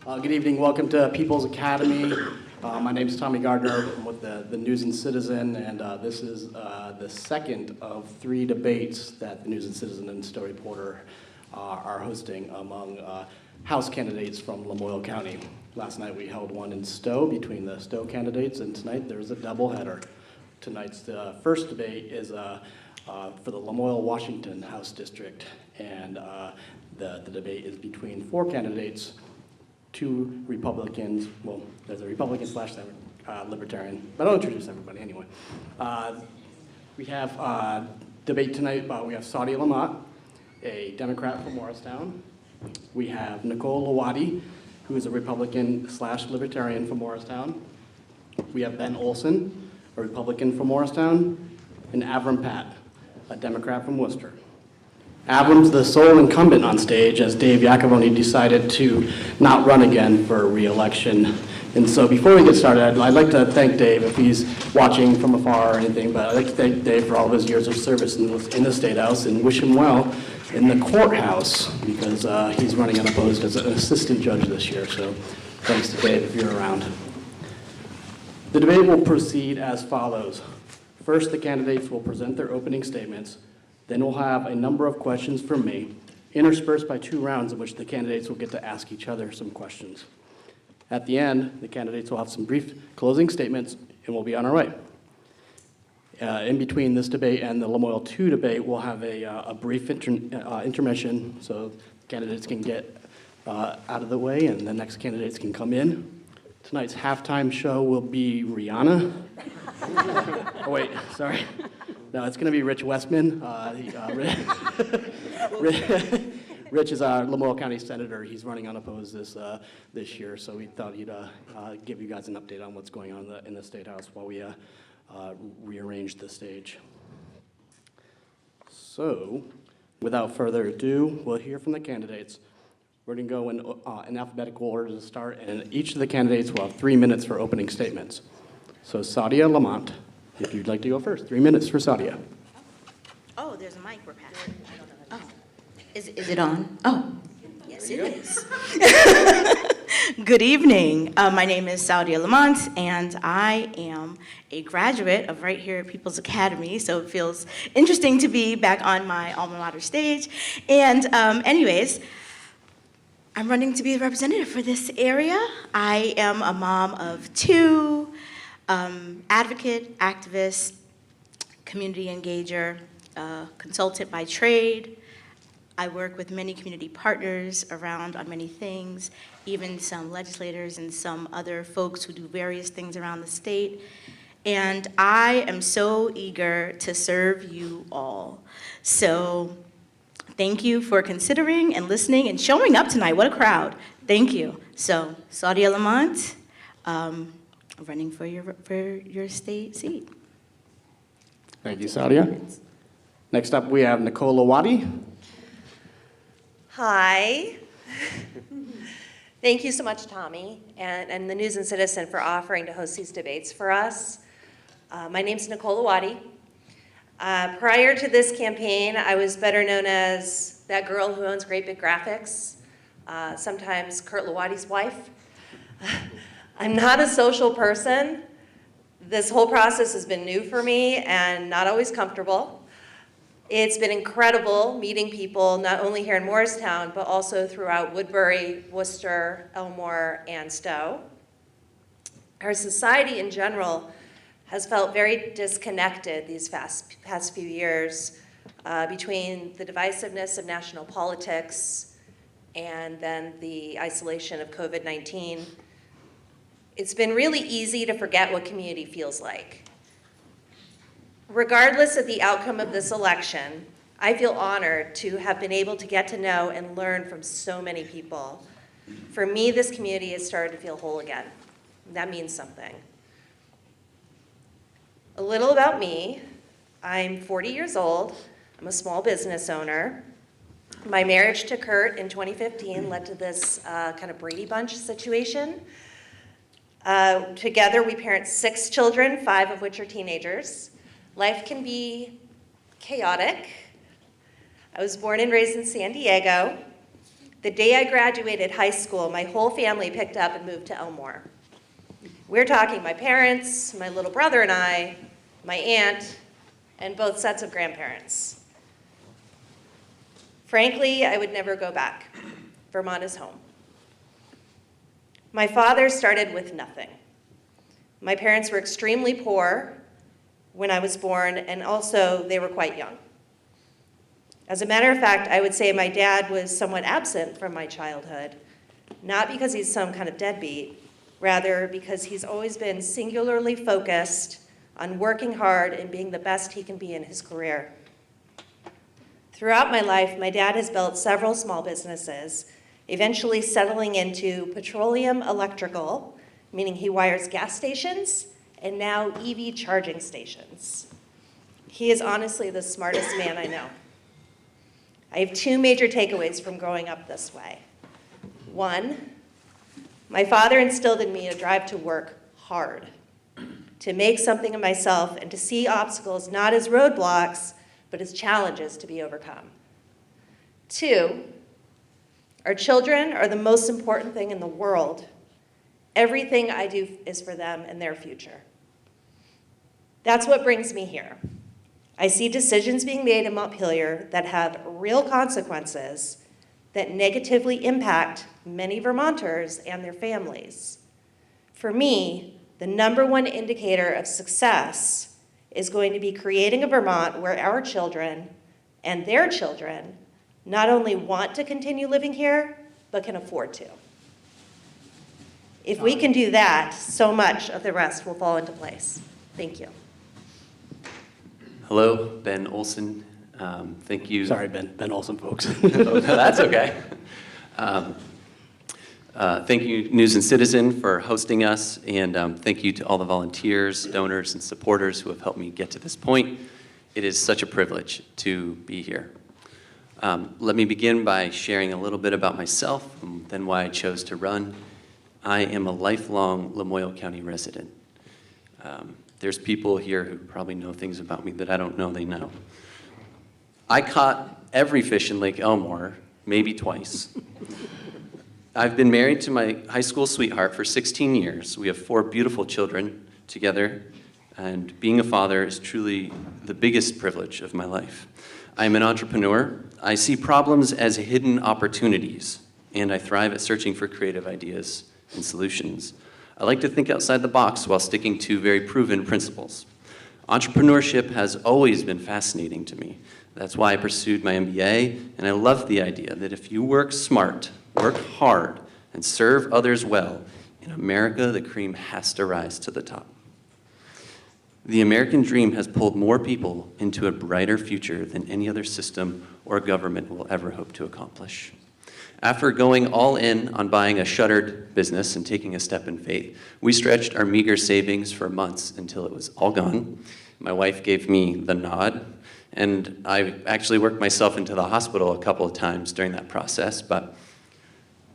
Good evening. Welcome to People's Academy. My name is Tommy Gardner. I'm with the News and Citizen, and this is the second of 3 debates that the News and Citizen and Stowe Reporter are hosting among House candidates from Lamoille County. Last night we held one in Stowe between the Stowe candidates, and tonight there's a doubleheader. Tonight's first debate is for the Lamoille-Washington House District, and the debate is between 4 candidates. 2 Republicans, well, there's a Republican / Libertarian, but I'll introduce everybody anyway. We have debate tonight, we have Saudia LaMont, a Democrat from Morristown. We have Nichole Loati, who is a Republican / Libertarian from Morristown. We have Ben Olsen, a Republican from Morristown, and Avram Patt, a Democrat from Worcester. Avram's the sole incumbent on stage as Dave Iacovone decided to not run again for re-election. And so before we get started, I'd like to thank Dave if he's watching from afar or anything, but I'd like to thank Dave for all of his years of service in the State House and wish him well in the courthouse because he's running unopposed as an assistant judge this year. So thanks to Dave if you're around. The debate will proceed as follows. First, the candidates will present their opening statements. Then we'll have a number of questions from me, interspersed by 2 rounds in which the candidates will get to ask each other some questions. At the end, the candidates will have some brief closing statements, and we'll be on our way. In between this debate and the Lamoille 2 debate, we'll have a brief intermission so candidates can get out of the way and the next candidates can come in. Tonight's halftime show will be Rihanna. Oh, wait, sorry. No, it's going to be Rich Westman. Rich is our Lamoille County Senator. He's running unopposed this year, so we thought he'd give you guys an update on what's going on in the State House while we rearrange the stage. So, without further ado, we'll hear from the candidates. We're going to go in alphabetical order to start, and each of the candidates will have 3 minutes for opening statements. So, Saudia LaMont, if you'd like to go first. 3 minutes for Saudia. Oh, there's a mic we're passing. Oh, is it on? Oh, yes, it is. Good evening. My name is Saudia LaMont, and I am a graduate of right here at People's Academy, so it feels interesting to be back on my alma mater stage. And anyways, I'm running to be the representative for this area. I am a mom of 2, advocate, activist, community engager, consultant by trade. I work with many community partners around on many things, even some legislators and some other folks who do various things around the state. And I am so eager to serve you all. So thank you for considering and listening and showing up tonight. What a crowd. Thank you. So Saudia LaMont, running for your state seat. Thank you, Saudia. Next up, we have Nichole Loati. Hi. Thank you so much, Tommy, and the News and Citizen for offering to host these debates for us. My name's Nichole Loati. Prior to this campaign, I was better known as that girl who owns Great Big Graphics, sometimes Kurt Loati's wife. I'm not a social person. This whole process has been new for me and not always comfortable. It's been incredible meeting people, not only here in Morristown, but also throughout Woodbury, Worcester, Elmore, and Stowe. Our society in general has felt very disconnected these past few years between the divisiveness of national politics and then the isolation of COVID-19. It's been really easy to forget what community feels like. Regardless of the outcome of this election, I feel honored to have been able to get to know and learn from so many people. For me, this community has started to feel whole again. That means something. A little about me. I'm 40 years old. I'm a small business owner. My marriage to Kurt in 2015 led to this kind of Brady Bunch situation. Together, we parent 6 children, 5 of which are teenagers. Life can be chaotic. I was born and raised in San Diego. The day I graduated high school, my whole family picked up and moved to Elmore. We're talking my parents, my little brother and I, my aunt, and both sets of grandparents. Frankly, I would never go back. Vermont is home. My father started with nothing. My parents were extremely poor when I was born, and also they were quite young. As a matter of fact, I would say my dad was somewhat absent from my childhood, not because he's some kind of deadbeat, rather because he's always been singularly focused on working hard and being the best he can be in his career. Throughout my life, my dad has built several small businesses, eventually settling into petroleum electrical, meaning he wires gas stations, and now EV charging stations. He is honestly the smartest man I know. I have two major takeaways from growing up this way. One, my father instilled in me a drive to work hard, to make something of myself, and to see obstacles not as roadblocks, but as challenges to be overcome. Two, our children are the most important thing in the world. Everything I do is for them and their future. That's what brings me here. I see decisions being made in Montpelier that have real consequences that negatively impact many Vermonters and their families. For me, the #1 indicator of success is going to be creating a Vermont where our children and their children not only want to continue living here, but can afford to. If we can do that, so much of the rest will fall into place. Thank you. Hello, Ben Olsen. Thank you. Sorry, Ben Olsen, folks. No, that's okay. Thank you, News and Citizen, for hosting us, and thank you to all the volunteers, donors, and supporters who have helped me get to this point. It is such a privilege to be here. Let me begin by sharing a little bit about myself and then why I chose to run. I am a lifelong Lamoille County resident. There's people here who probably know things about me that I don't know they know. I caught every fish in Lake Elmore, maybe twice. I've been married to my high school sweetheart for 16 years. We have 4 beautiful children together, and being a father is truly the biggest privilege of my life. I'm an entrepreneur. I see problems as hidden opportunities, and I thrive at searching for creative ideas and solutions. I like to think outside the box while sticking to very proven principles. Entrepreneurship has always been fascinating to me. That's why I pursued my MBA, and I love the idea that if you work smart, work hard, and serve others well, in America, the cream has to rise to the top. The American dream has pulled more people into a brighter future than any other system or government will ever hope to accomplish. After going all in on buying a shuttered business and taking a step in faith, we stretched our meager savings for months until it was all gone. My wife gave me the nod, and I actually worked myself into the hospital a couple of times during that process, but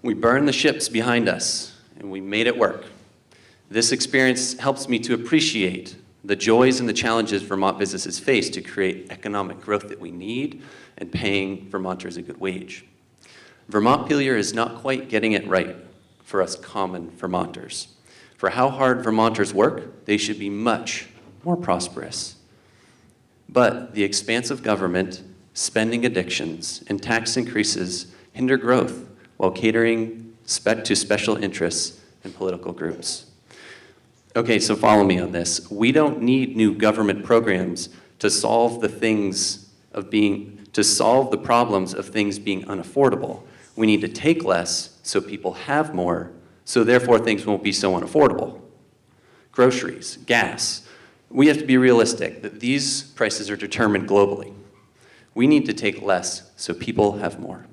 we burned the ships behind us, and we made it work. This experience helps me to appreciate the joys and the challenges Vermont businesses face to create economic growth that we need and paying Vermonters a good wage. Montpelier is not quite getting it right for us common Vermonters. For how hard Vermonters work, they should be much more prosperous. But the expanse of government, spending addictions, and tax increases hinder growth while catering to special interests and political groups. Okay, so follow me on this. We don't need new government programs to solve the problems of things being unaffordable. We need to take less so people have more, so therefore things won't be so unaffordable. Groceries, gas. We have to be realistic that these prices are determined globally. We need to take less so people have more.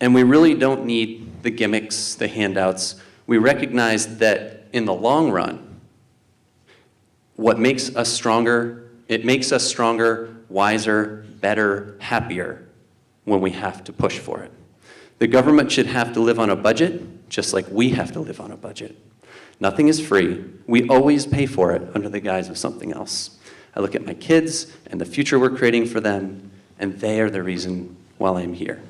And we really don't need the gimmicks, the handouts. We recognize that in the long run, what makes us stronger, it makes us stronger, wiser, better, happier when we have to push for it. The government should have to live on a budget, just like we have to live on a budget. Nothing is free. We always pay for it under the guise of something else. I look at my kids and the future we're creating for them, and they are the reason why I'm here.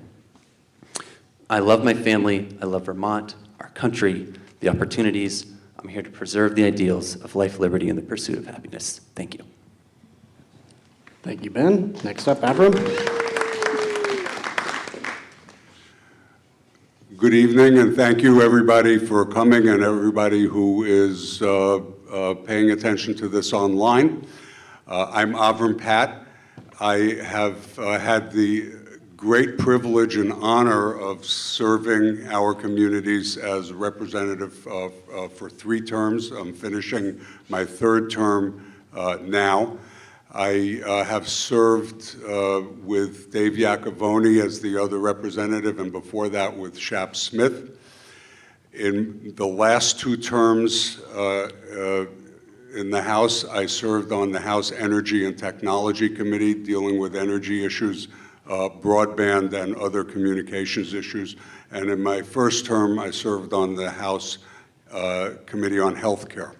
I love my family, I love Vermont, our country, the opportunities. I'm here to preserve the ideals of life, liberty, and the pursuit of happiness. Thank you. Thank you, Ben. Next up, Avram. Good evening, and thank you, everybody, for coming, and everybody who is paying attention to this online. I'm Avram Patt. I have had the great privilege and honor of serving our communities as representative for 3 terms. I'm finishing my 3rd term now. I have served with Dave Iacovone as the other representative, and before that with Shap Smith. In the last 2 terms in the House, I served on the House Energy and Technology Committee dealing with energy issues, broadband, and other communications issues. And in my 1st term, I served on the House Committee on Healthcare.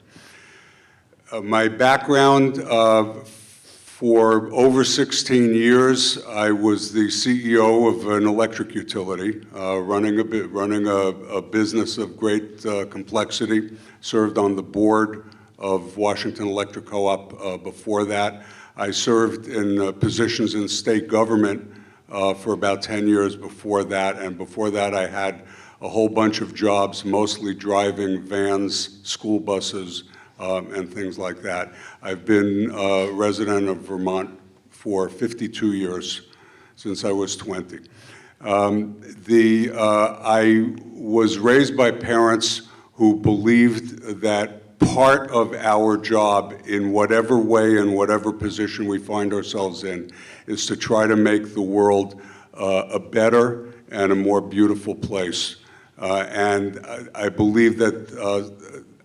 My background, for over 16 years, I was the CEO of an electric utility, running a business of great complexity. Served on the board of Washington Electric Co-op before that. I served in positions in state government for about 10 years before that, and before that I had a whole bunch of jobs, mostly driving vans, school buses, and things like that. I've been a resident of Vermont for 52 years, since I was 20. I was raised by parents who believed that part of our job, in whatever way and whatever position we find ourselves in, is to try to make the world a better and a more beautiful place. And I believe that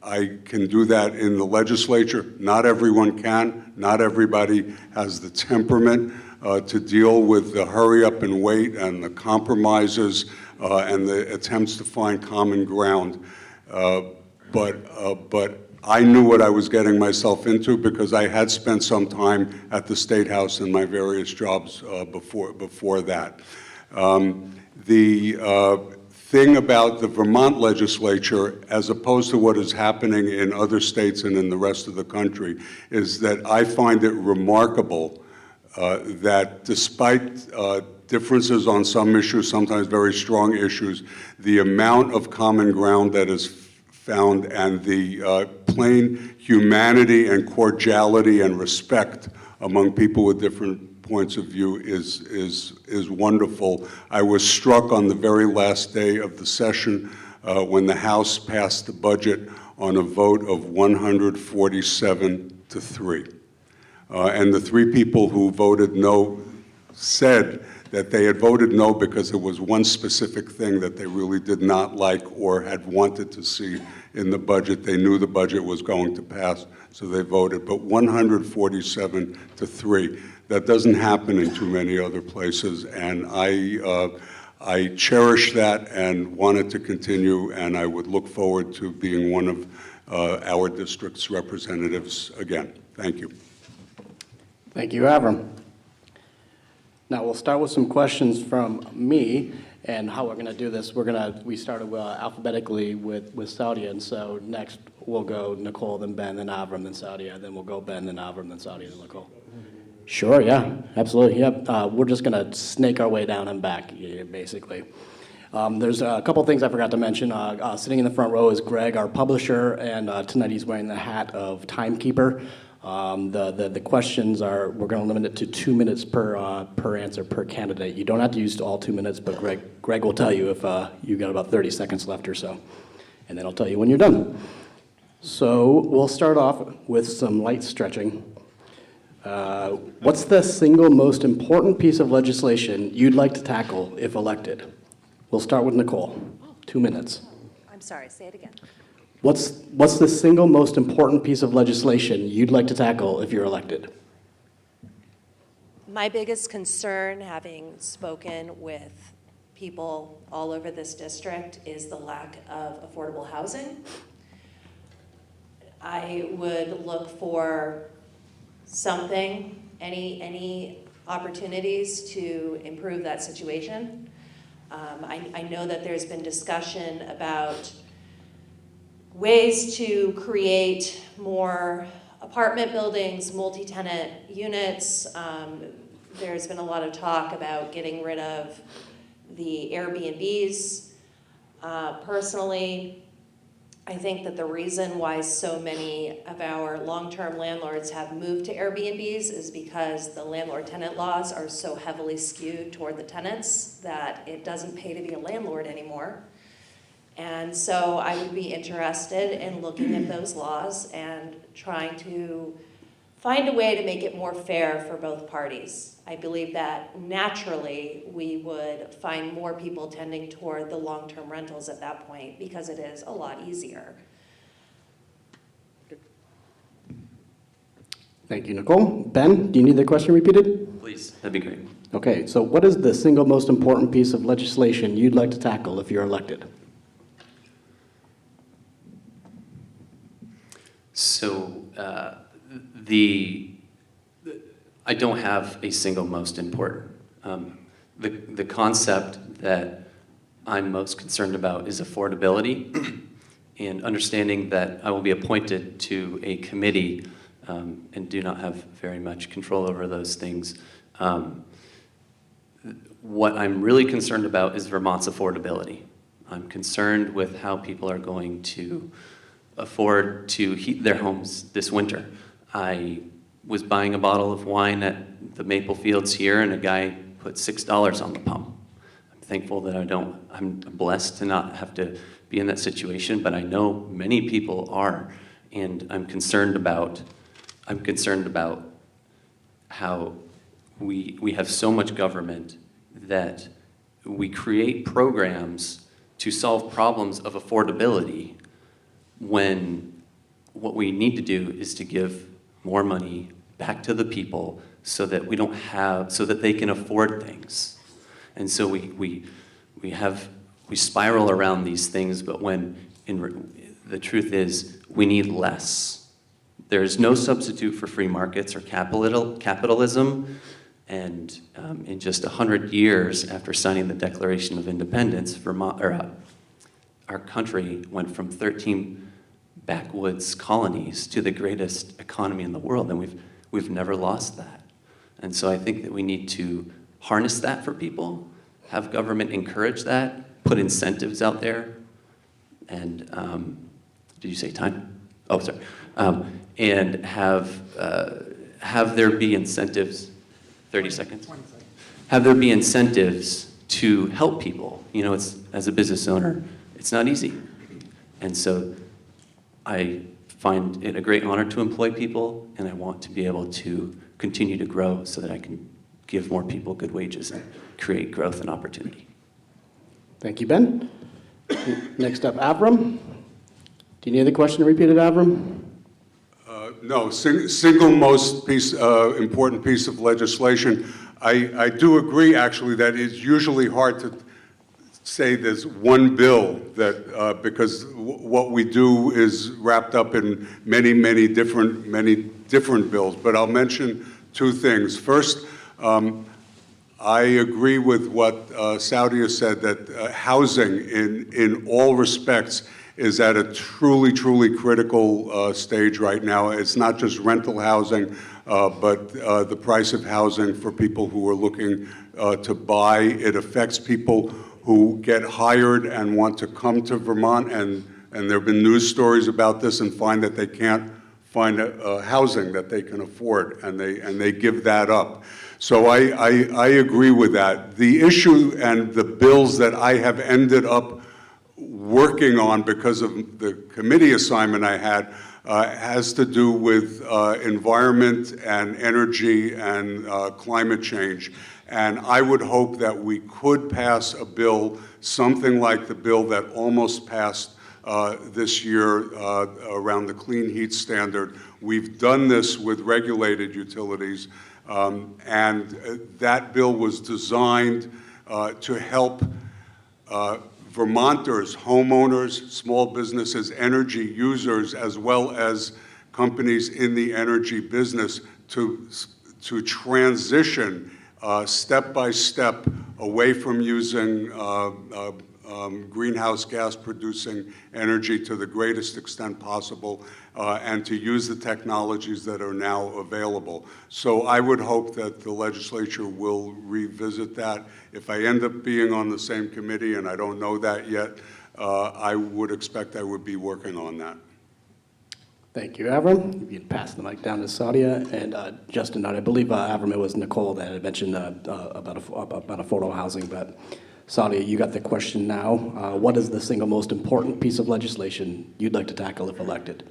I can do that in the legislature. Not everyone can. Not everybody has the temperament to deal with the hurry up and wait and the compromises and the attempts to find common ground. But I knew what I was getting myself into because I had spent some time at the State House in my various jobs before that. The thing about the Vermont legislature, as opposed to what is happening in other states and in the rest of the country, is that I find it remarkable that despite differences on some issues, sometimes very strong issues, the amount of common ground that is found and the plain humanity and cordiality and respect among people with different points of view is wonderful. I was struck on the very last day of the session when the House passed the budget on a vote of 147 to 3. And the 3 people who voted no said that they had voted no because there was one specific thing that they really did not like or had wanted to see in the budget. They knew the budget was going to pass, so they voted. But 147 to 3, that doesn't happen in too many other places, and I cherish that and want it to continue, and I would look forward to being one of our district's representatives again. Thank you. Thank you, Avram. Now we'll start with some questions from me, and how we're going to do this. We started alphabetically with Saudia, and so next we'll go Nichole, then Ben, then Avram, then Saudia, then we'll go Ben, then Avram, then Saudia, then Nichole. Sure, yeah, absolutely, yep. We're just going to snake our way down and back, basically. There's a couple things I forgot to mention. Sitting in the front row is Greg, our publisher, and tonight he's wearing the hat of timekeeper. The questions are, we're going to limit it to 2 minutes per answer per candidate. You don't have to use all 2 minutes, but Greg will tell you if you've got about 30 seconds left or so, and then I'll tell you when you're done. So we'll start off with some light stretching. What's the single most important piece of legislation you'd like to tackle if elected? We'll start with Nichole. 2 minutes. I'm sorry, say it again. What's the single most important piece of legislation you'd like to tackle if you're elected? My biggest concern, having spoken with people all over this district, is the lack of affordable housing. I would look for something, any opportunities to improve that situation. I know that there's been discussion about ways to create more apartment buildings, multi-tenant units. There's been a lot of talk about getting rid of the Airbnbs. Personally, I think that the reason why so many of our long-term landlords have moved to Airbnbs is because the landlord-tenant laws are so heavily skewed toward the tenants that it doesn't pay to be a landlord anymore. And so I would be interested in looking at those laws and trying to find a way to make it more fair for both parties. I believe that naturally we would find more people tending toward the long-term rentals at that point because it is a lot easier. Thank you, Nichole. Ben, do you need the question repeated? Please, that'd be great. Okay, so what is the single most important piece of legislation you'd like to tackle if you're elected? So I don't have a single most important. The concept that I'm most concerned about is affordability and understanding that I will be appointed to a committee and do not have very much control over those things. What I'm really concerned about is Vermont's affordability. I'm concerned with how people are going to afford to heat their homes this winter. I was buying a bottle of wine at the Maple Fields here, and a guy put $6 on the pump. I'm thankful that I'm blessed to not have to be in that situation, but I know many people are, and I'm concerned about how we have so much government that we create programs to solve problems of affordability when what we need to do is to give more money back to the people so that so that they can afford things. And so we spiral around these things, but the truth is we need less. There is no substitute for free markets or capitalism. And in just 100 years after signing the Declaration of Independence, our country went from 13 backwoods colonies to the greatest economy in the world, and we've never lost that. And so I think that we need to harness that for people, have government encourage that, put incentives out there, and did you say time? Oh, sorry. And have there be incentives. 30 seconds. 20 seconds. Have there be incentives to help people. You know, as a business owner, it's not easy. And so I find it a great honor to employ people, and I want to be able to continue to grow so that I can give more people good wages and create growth and opportunity. Thank you, Ben. Next up, Avram. Do you need the question repeated, Avram? No, single most important piece of legislation. I do agree, actually, that it's usually hard to say there's one bill that because what we do is wrapped up in many different bills. But I'll mention two things. First, I agree with what Saudia said, that housing in all respects is at a truly critical stage right now. It's not just rental housing, but the price of housing for people who are looking to buy. It affects people who get hired and want to come to Vermont, and there have been news stories about this, and find that they can't find housing that they can afford, and they give that up. So I agree with that. The issue and the bills that I have ended up working on because of the committee assignment I had has to do with environment and energy and climate change. And I would hope that we could pass a bill, something like the bill that almost passed this year around the clean heat standard. We've done this with regulated utilities, and that bill was designed to help Vermonters, homeowners, small businesses, energy users, as well as companies in the energy business to transition step by step away from using greenhouse gas producing energy to the greatest extent possible, and to use the technologies that are now available. So I would hope that the legislature will revisit that. If I end up being on the same committee, and I don't know that yet, I would expect I would be working on that. Thank you, Avram. You can pass the mic down to Saudia. And Justin, I believe, Avram, it was Nichole that had mentioned about affordable housing, but Saudia, you got the question now. What is the single most important piece of legislation you'd like to tackle if elected?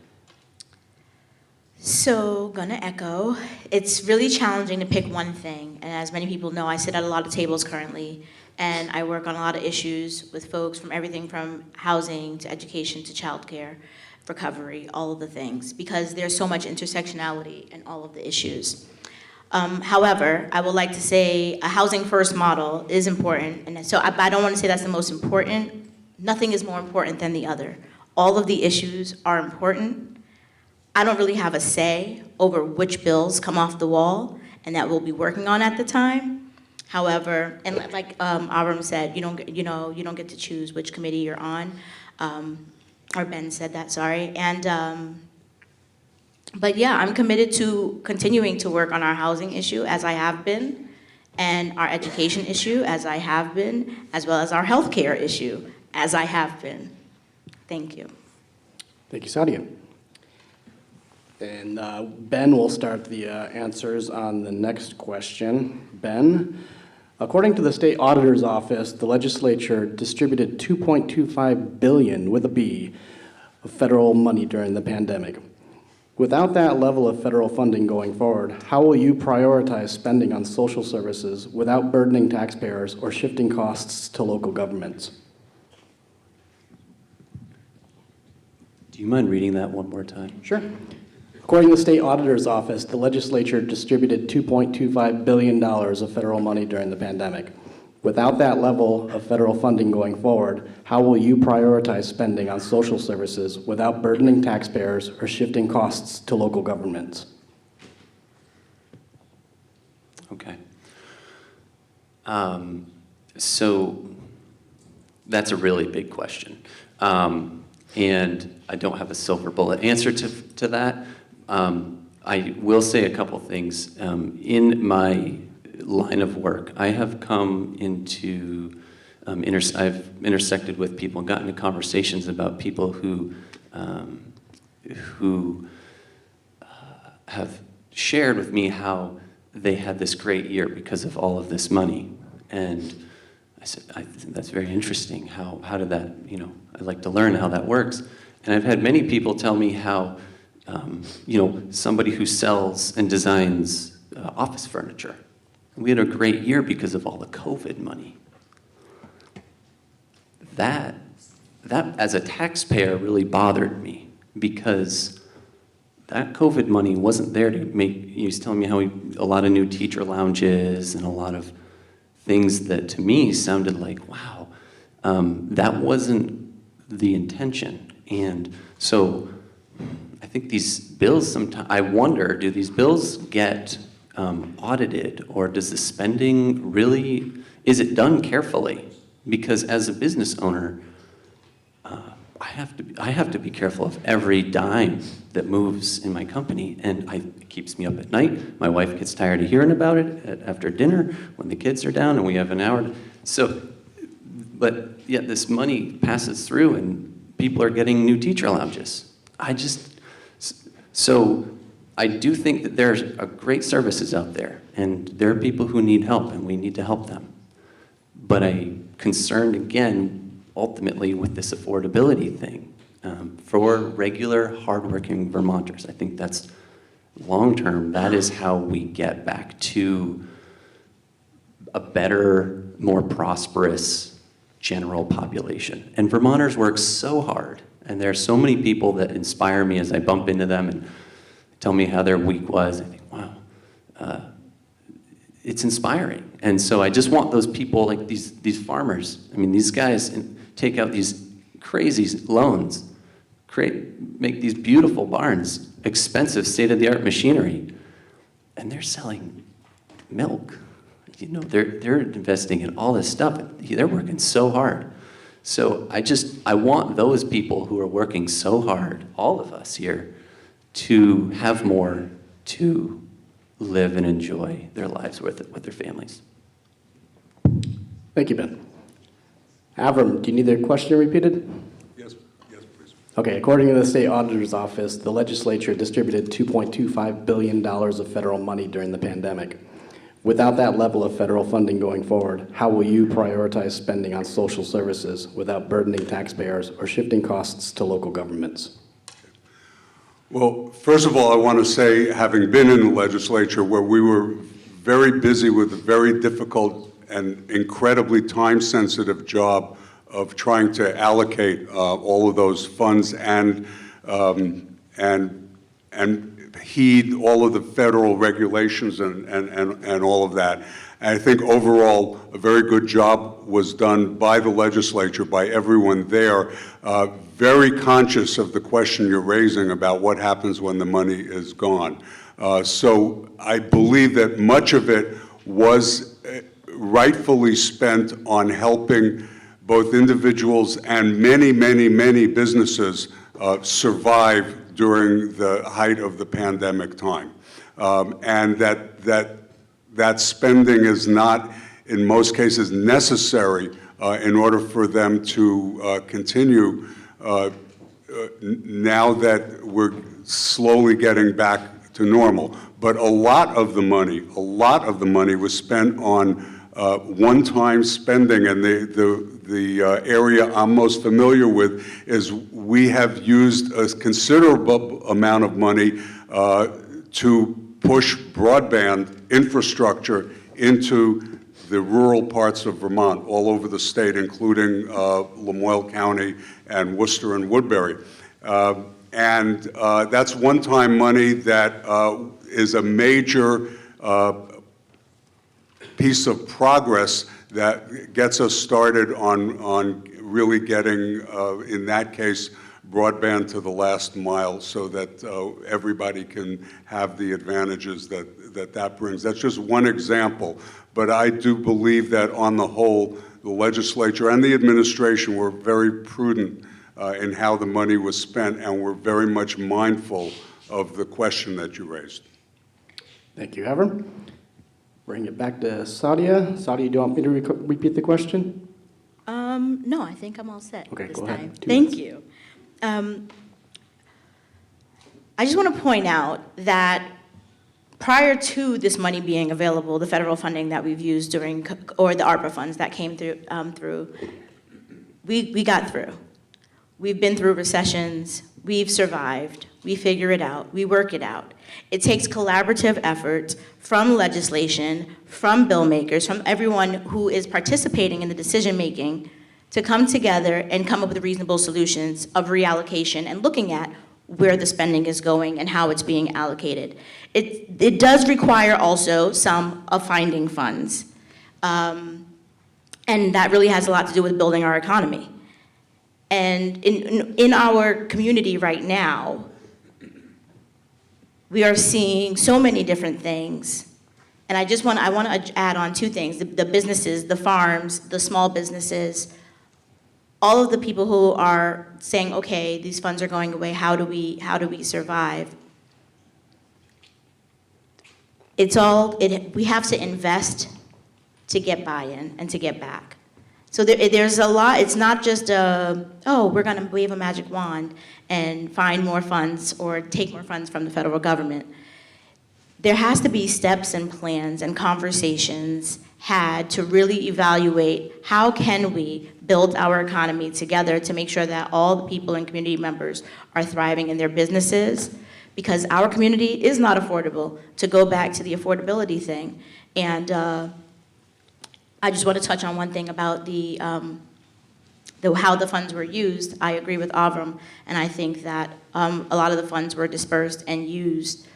So, gonna echo, it's really challenging to pick one thing. And as many people know, I sit at a lot of tables currently, and I work on a lot of issues with folks from everything from housing to education to childcare, recovery, all of the things, because there's so much intersectionality in all of the issues. However, I would like to say a housing first model is important, and so I don't want to say that's the most important. Nothing is more important than the other. All of the issues are important. I don't really have a say over which bills come off the wall and that we'll be working on at the time. However, and like Avram said, you don't get to choose which committee you're on. Or Ben said that, sorry. And but yeah, I'm committed to continuing to work on our housing issue as I have been, and our education issue as I have been, as well as our healthcare issue as I have been. Thank you. Thank you, Saudia. And Ben will start the answers on the next question. Ben, according to the state auditor's office, the legislature distributed $2.25 billion with a B of federal money during the pandemic. Without that level of federal funding going forward, how will you prioritize spending on social services without burdening taxpayers or shifting costs to local governments? Do you mind reading that one more time? Sure. According to the state auditor's office, the legislature distributed $2.25 billion of federal money during the pandemic. Without that level of federal funding going forward, how will you prioritize spending on social services without burdening taxpayers or shifting costs to local governments? Okay. So that's a really big question. And I don't have a silver bullet answer to that. I will say a couple things. In my line of work, I have come into, I've intersected with people and gotten into conversations about people who have shared with me how they had this great year because of all of this money. And I said, I think that's very interesting. How did that, I'd like to learn how that works. And I've had many people tell me how, somebody who sells and designs office furniture, we had a great year because of all the COVID money. That as a taxpayer really bothered me because that COVID money wasn't there to make, he was telling me how a lot of new teacher lounges and a lot of things that to me sounded like, wow, that wasn't the intention. And so I think these bills sometimes, I wonder, do these bills get audited, or does the spending really, is it done carefully? Because as a business owner, I have to be careful of every dime that moves in my company, and it keeps me up at night. My wife gets tired of hearing about it after dinner when the kids are down and we have an hour. But yet this money passes through and people are getting new teacher lounges. So I do think that there's great services out there, and there are people who need help, and we need to help them. But I'm concerned, again, ultimately with this affordability thing for regular, hardworking Vermonters. I think that's long-term. That is how we get back to a better, more prosperous general population. And Vermonters work so hard, and there are so many people that inspire me as I bump into them and tell me how their week was. I think, wow, it's inspiring. And so I just want those people, like these farmers. I mean, these guys take out these crazy loans, make these beautiful barns, expensive state-of-the-art machinery, and they're selling milk. you know, they're investing in all this stuff. They're working so hard. So I want those people who are working so hard, all of us here, to have more to live and enjoy their lives with their families. Thank you, Ben. Avram, do you need the question repeated? Yes, please. Okay, according to the state auditor's office, the legislature distributed $2.25 billion of federal money during the pandemic. Without that level of federal funding going forward, how will you prioritize spending on social services without burdening taxpayers or shifting costs to local governments? Well, first of all, I want to say, having been in the legislature where we were very busy with a very difficult and incredibly time-sensitive job of trying to allocate all of those funds and heed all of the federal regulations and all of that. And I think overall, a very good job was done by the legislature, by everyone there, very conscious of the question you're raising about what happens when the money is gone. So I believe that much of it was rightfully spent on helping both individuals and many, many, many businesses survive during the height of the pandemic time. And that spending is not, in most cases, necessary in order for them to continue now that we're slowly getting back to normal. But a lot of the money was spent on one-time spending, and the area I'm most familiar with is we have used a considerable amount of money to push broadband infrastructure into the rural parts of Vermont, all over the state, including Lamoille County and Worcester and Woodbury. And that's one-time money that is a major piece of progress that gets us started on really getting, in that case, broadband to the last mile so that everybody can have the advantages that brings. That's just one example, but I do believe that on the whole, the legislature and the administration were very prudent in how the money was spent, and were very much mindful of the question that you raised. Thank you, Avram. Bring it back to Saudia. Saudia, do you want me to repeat the question? No, I think I'm all set Okay, this go time. ahead. 2 Thank minutes. you. I just want to point out that prior to this money being available, the federal funding that we've used during, or the ARPA funds that came through, we got through. We've been through recessions, we've survived, we figure it out, we work it out. It takes collaborative effort from legislation, from bill makers, from everyone who is participating in the decision-making to come together and come up with reasonable solutions of reallocation and looking at where the spending is going and how it's being allocated. It does require also some of finding funds. And that really has a lot to do with building our economy. And in our community right now, we are seeing so many different things. And I want to add on 2 things, the businesses, the farms, the small businesses, all of the people who are saying, okay, these funds are going away, how do we survive? We have to invest to get buy-in and to get back. So there's a lot. It's not just we're going to wave a magic wand and find more funds or take more funds from the federal government. There has to be steps and plans and conversations had to really evaluate how can we build our economy together to make sure that all the people and community members are thriving in their businesses, because our community is not affordable, to go back to the affordability thing. And I just want to touch on one thing about how the funds were used. I agree with Avram, and I think that a lot of the funds were dispersed and used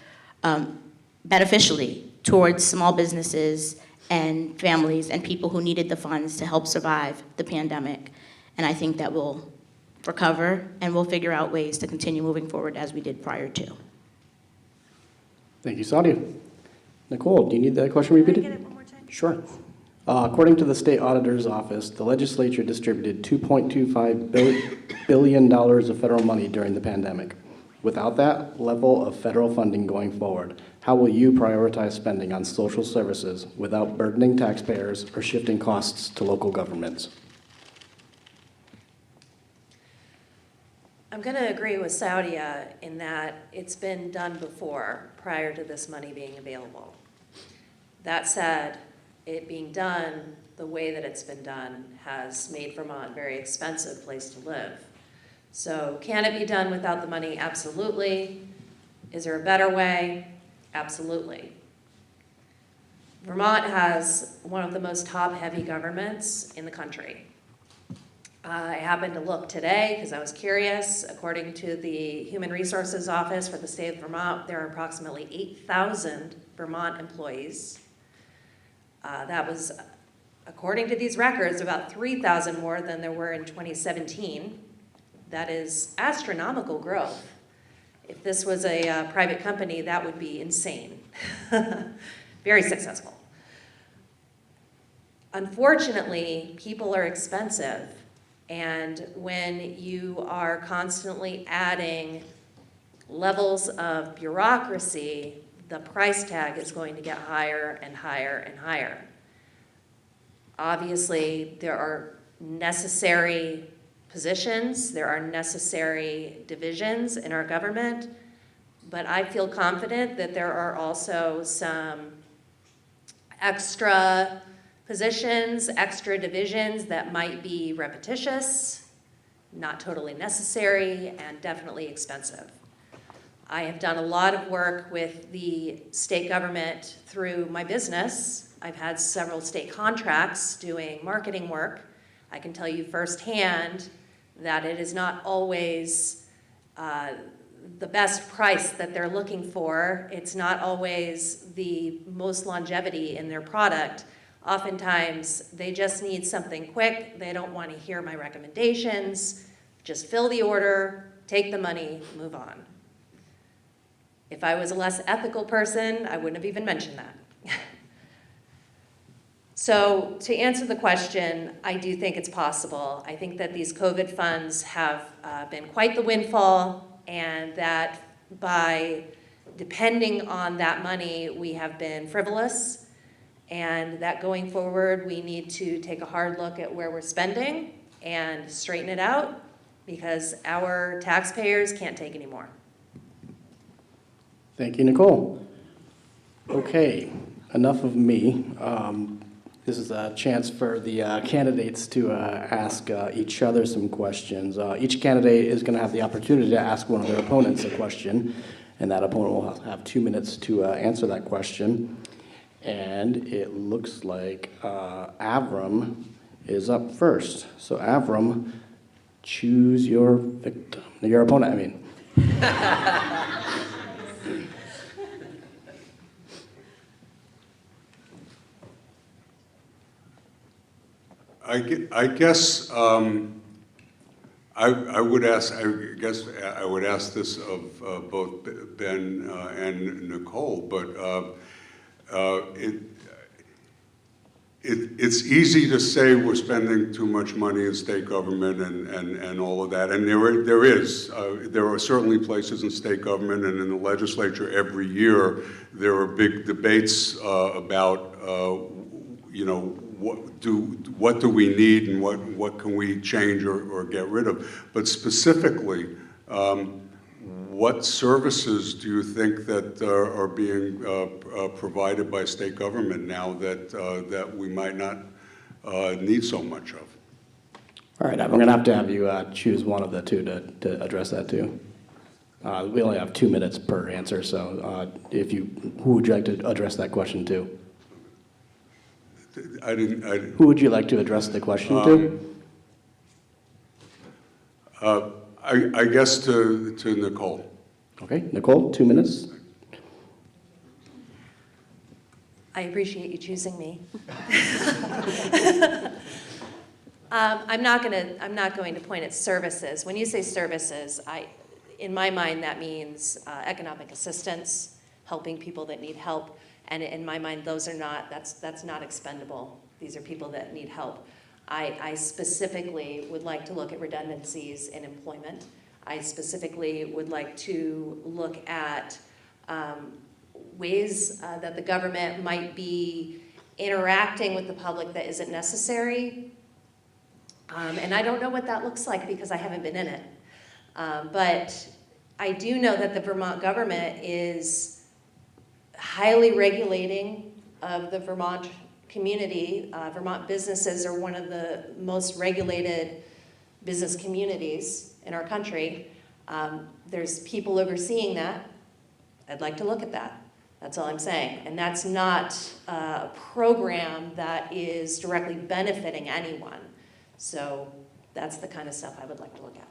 beneficially towards small businesses and families and people who needed the funds to help survive the pandemic. And I think that we'll recover and we'll figure out ways to continue moving forward as we did prior to. Thank you, Saudia. Nichole, do you need that question repeated? Can I get it one more time? Sure. According to the state auditor's office, the legislature distributed $2.25 billion of federal money during the pandemic. Without that level of federal funding going forward, how will you prioritize spending on social services without burdening taxpayers or shifting costs to local governments? I'm going to agree with Saudia in that it's been done before, prior to this money being available. That said, it being done the way that it's been done has made Vermont a very expensive place to live. So can it be done without the money? Absolutely. Is there a better way? Absolutely. Vermont has one of the most top-heavy governments in the country. I happened to look today because I was curious. According to the Human Resources Office for the state of Vermont, there are approximately 8,000 Vermont employees. That was, according to these records, about 3,000 more than there were in 2017. That is astronomical growth. If this was a private company, that would be insane. Very successful. Unfortunately, people are expensive. And when you are constantly adding levels of bureaucracy, the price tag is going to get higher and higher and higher. Obviously, there are necessary positions, there are necessary divisions in our government, but I feel confident that there are also some extra positions, extra divisions that might be repetitious, not totally necessary, and definitely expensive. I have done a lot of work with the state government through my business. I've had several state contracts doing marketing work. I can tell you firsthand that it is not always the best price that they're looking for. It's not always the most longevity in their product. Oftentimes, they just need something quick. They don't want to hear my recommendations. Just fill the order, take the money, move on. If I was a less ethical person, I wouldn't have even mentioned that. So to answer the question, I do think it's possible. I think that these COVID funds have been quite the windfall, and that by depending on that money, we have been frivolous, and that going forward, we need to take a hard look at where we're spending and straighten it out, because our taxpayers can't take any more. Thank you, Nichole. Okay, enough of me. This is a chance for the candidates to ask each other some questions. Each candidate is going to have the opportunity to ask one of their opponents a question, and that opponent will have 2 minutes to answer that question. And it looks like Avram is up first. So Avram, choose your victim. Your opponent, I mean. I guess I would ask. I guess I would ask this of both Ben and Nichole, but it's easy to say we're spending too much money in state government and all of that, and there are certainly places in state government and in the legislature every year there are big debates about what do we need and what can we change or get rid of. But specifically, what services do you think that are being provided by state government now that we might not need so much of? All right, I'm going to have you choose one of the two to address that too. We only have 2 minutes per answer, so who would you like to address that question to? Who would you like to address the question to? I guess to Nichole. Okay, Nichole, 2 minutes. I appreciate you choosing me. I'm not going to point at services. When you say services, in my mind that means economic assistance, helping people that need help. And in my mind, that's not expendable. These are people that need help. I specifically would like to look at redundancies in employment. I specifically would like to look at ways that the government might be interacting with the public that isn't necessary. And I don't know what that looks like because I haven't been in it. But I do know that the Vermont government is highly regulating of the Vermont community. Vermont businesses are one of the most regulated business communities in our country. There's people overseeing that. I'd like to look at that. That's all I'm saying. And that's not a program that is directly benefiting anyone. So that's the kind of stuff I would like to look at.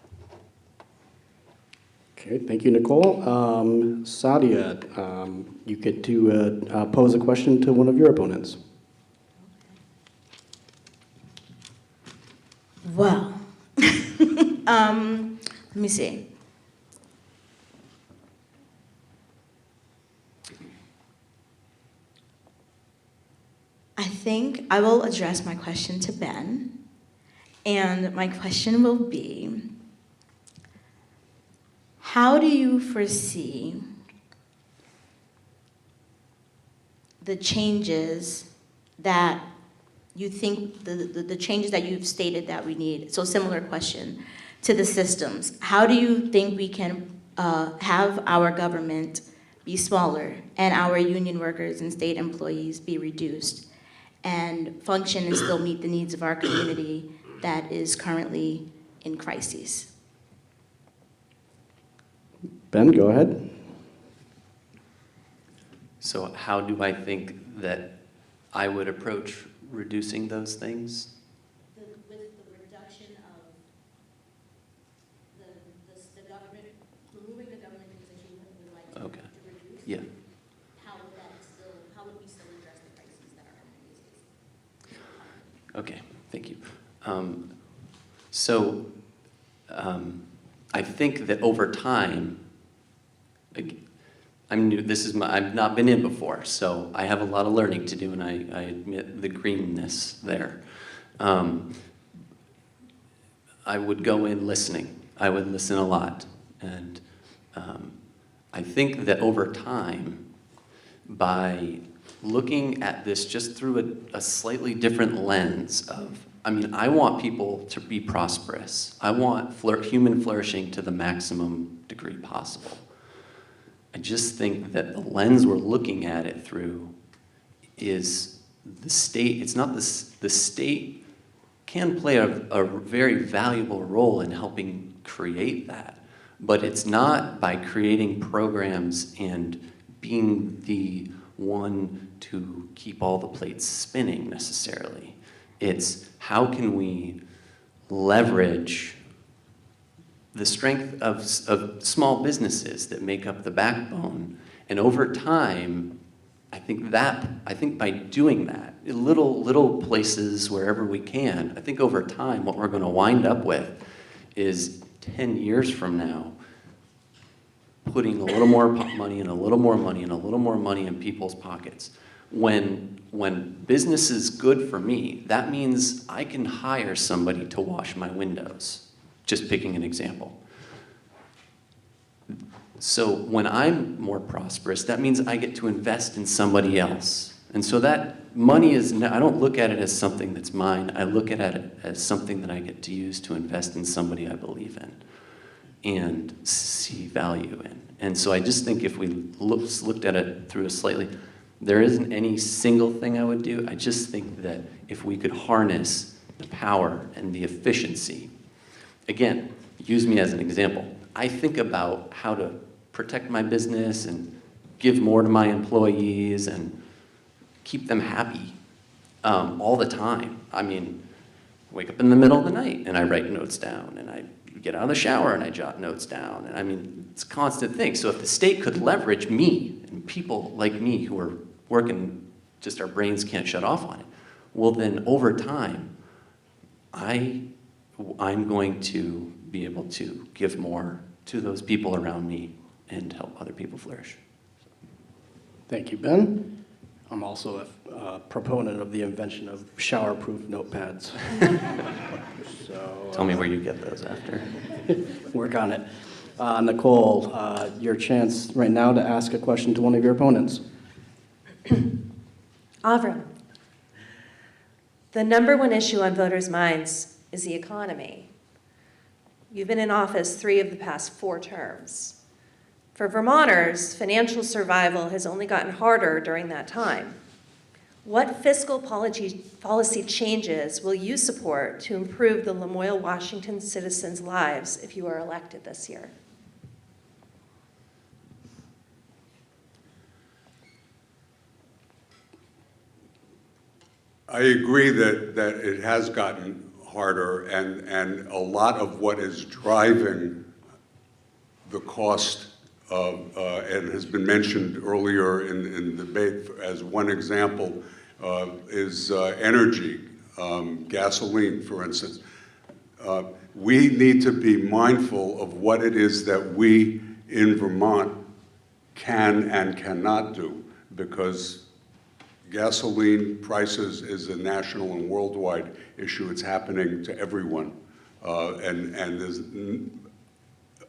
Okay, thank you, Nichole. Saudia, you get to pose a question to one of your opponents. Well, let me see. I think I will address my question to Ben, and my question will be, how do you foresee the changes that you think, the changes that you've stated that we need? So similar question to the systems. How do you think we can have our government be smaller and our union workers and state employees be reduced and function and still meet the needs of our community that is currently in crises? Ben, go ahead. So how do I think that I would approach reducing those things? With the reduction of the government, removing the government things that you would like to Okay. reduce, Yeah. how would we still address the crises that our community is facing? Okay, thank you. I think that over time, I'm new, I've not been in before, so I have a lot of learning to do, and I admit the greenness there. I would go in listening. I would listen a lot. And I think that over time, by looking at this just through a slightly different lens of, I want people to be prosperous. I want human flourishing to the maximum degree possible. I just think that the lens we're looking at it through is the state. It's not the state can play a very valuable role in helping create that, but it's not by creating programs and being the one to keep all the plates spinning necessarily. It's how can we leverage the strength of small businesses that make up the backbone, and over time, I think by doing that, in little places wherever we can, I think over time what we're going to wind up with is 10 years from now, putting a little more money and a little more money and a little more money in people's pockets. When business is good for me, that means I can hire somebody to wash my windows. Just picking an example. So when I'm more prosperous, that means I get to invest in somebody else. And so that money I don't look at it as something that's mine. I look at it as something that I get to use to invest in somebody I believe in and see value in. And so I just think if we looked at it through there isn't any single thing I would do. I just think that if we could harness the power and the efficiency. Again, use me as an example. I think about how to protect my business and give more to my employees and keep them happy all the time. I wake up in the middle of the night and I write notes down, and I get out of the shower and I jot notes down. And it's a constant thing. So if the state could leverage me and people like me who are working, just our brains can't shut off on it, well then over time, I'm going to be able to give more to those people around me and help other people flourish. Thank you, Ben. I'm also a proponent of the invention of shower-proof notepads. So, Tell me where you get those after. work on it. Nichole, your chance right now to ask a question to one of your opponents. Avram, the number one issue on voters' minds is the economy. You've been in office 3 of the past 4 terms. For Vermonters, financial survival has only gotten harder during that time. What fiscal policy changes will you support to improve the Lamoille-Washington citizens' lives if you are elected this year? I agree that it has gotten harder, and a lot of what is driving the cost of, and has been mentioned earlier in the debate as one example, is energy, gasoline, for instance. We need to be mindful of what it is that we in Vermont can and cannot do, because gasoline prices is a national and worldwide issue. It's happening to everyone. And there's,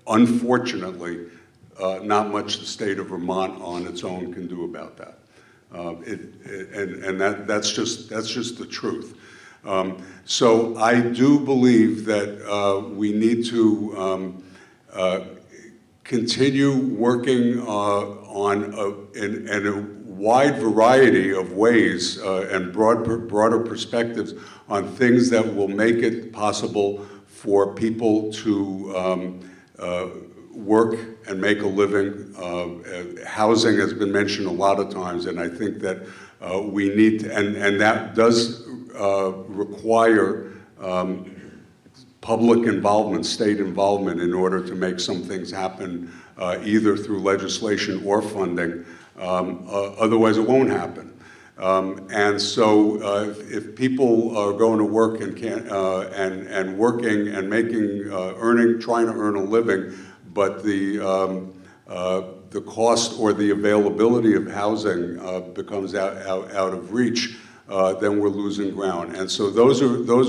unfortunately, not much the state of Vermont on its own can do about that. That's just the truth. So I do believe that we need to continue working in a wide variety of ways and broader perspectives on things that will make it possible for people to work and make a living. Housing has been mentioned a lot of times, and I think that we need to, and that does require public involvement, state involvement, in order to make some things happen, either through legislation or funding. Otherwise, it won't happen. And so, if people are going to work and working and making, trying to earn a living, but the cost or the availability of housing becomes out of reach, then we're losing ground. And so those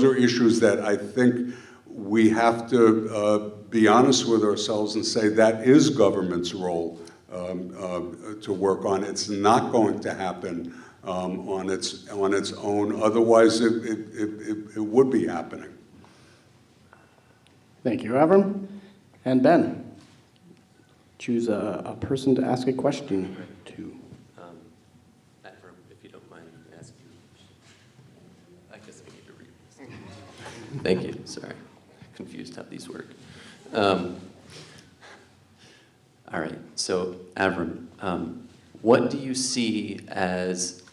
are issues that I think we have to be honest with ourselves and say that is government's role to work on. It's not going to happen on its own. Otherwise, it would be happening. Thank you, Avram. And Ben, choose a person to ask a question to. Avram, if you don't mind asking. I guess I need to read this. Thank you. Sorry. Confused how these work. All right. So, Avram, what do you see as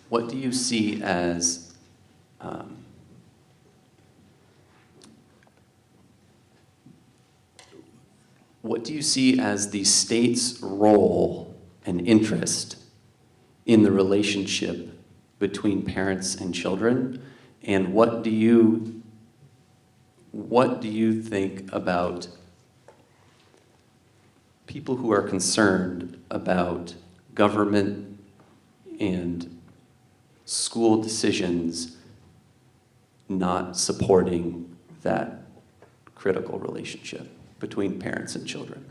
the state's role and interest in the relationship between parents and children? And what do you think about people who are concerned about government and school decisions not supporting that critical relationship between parents and children?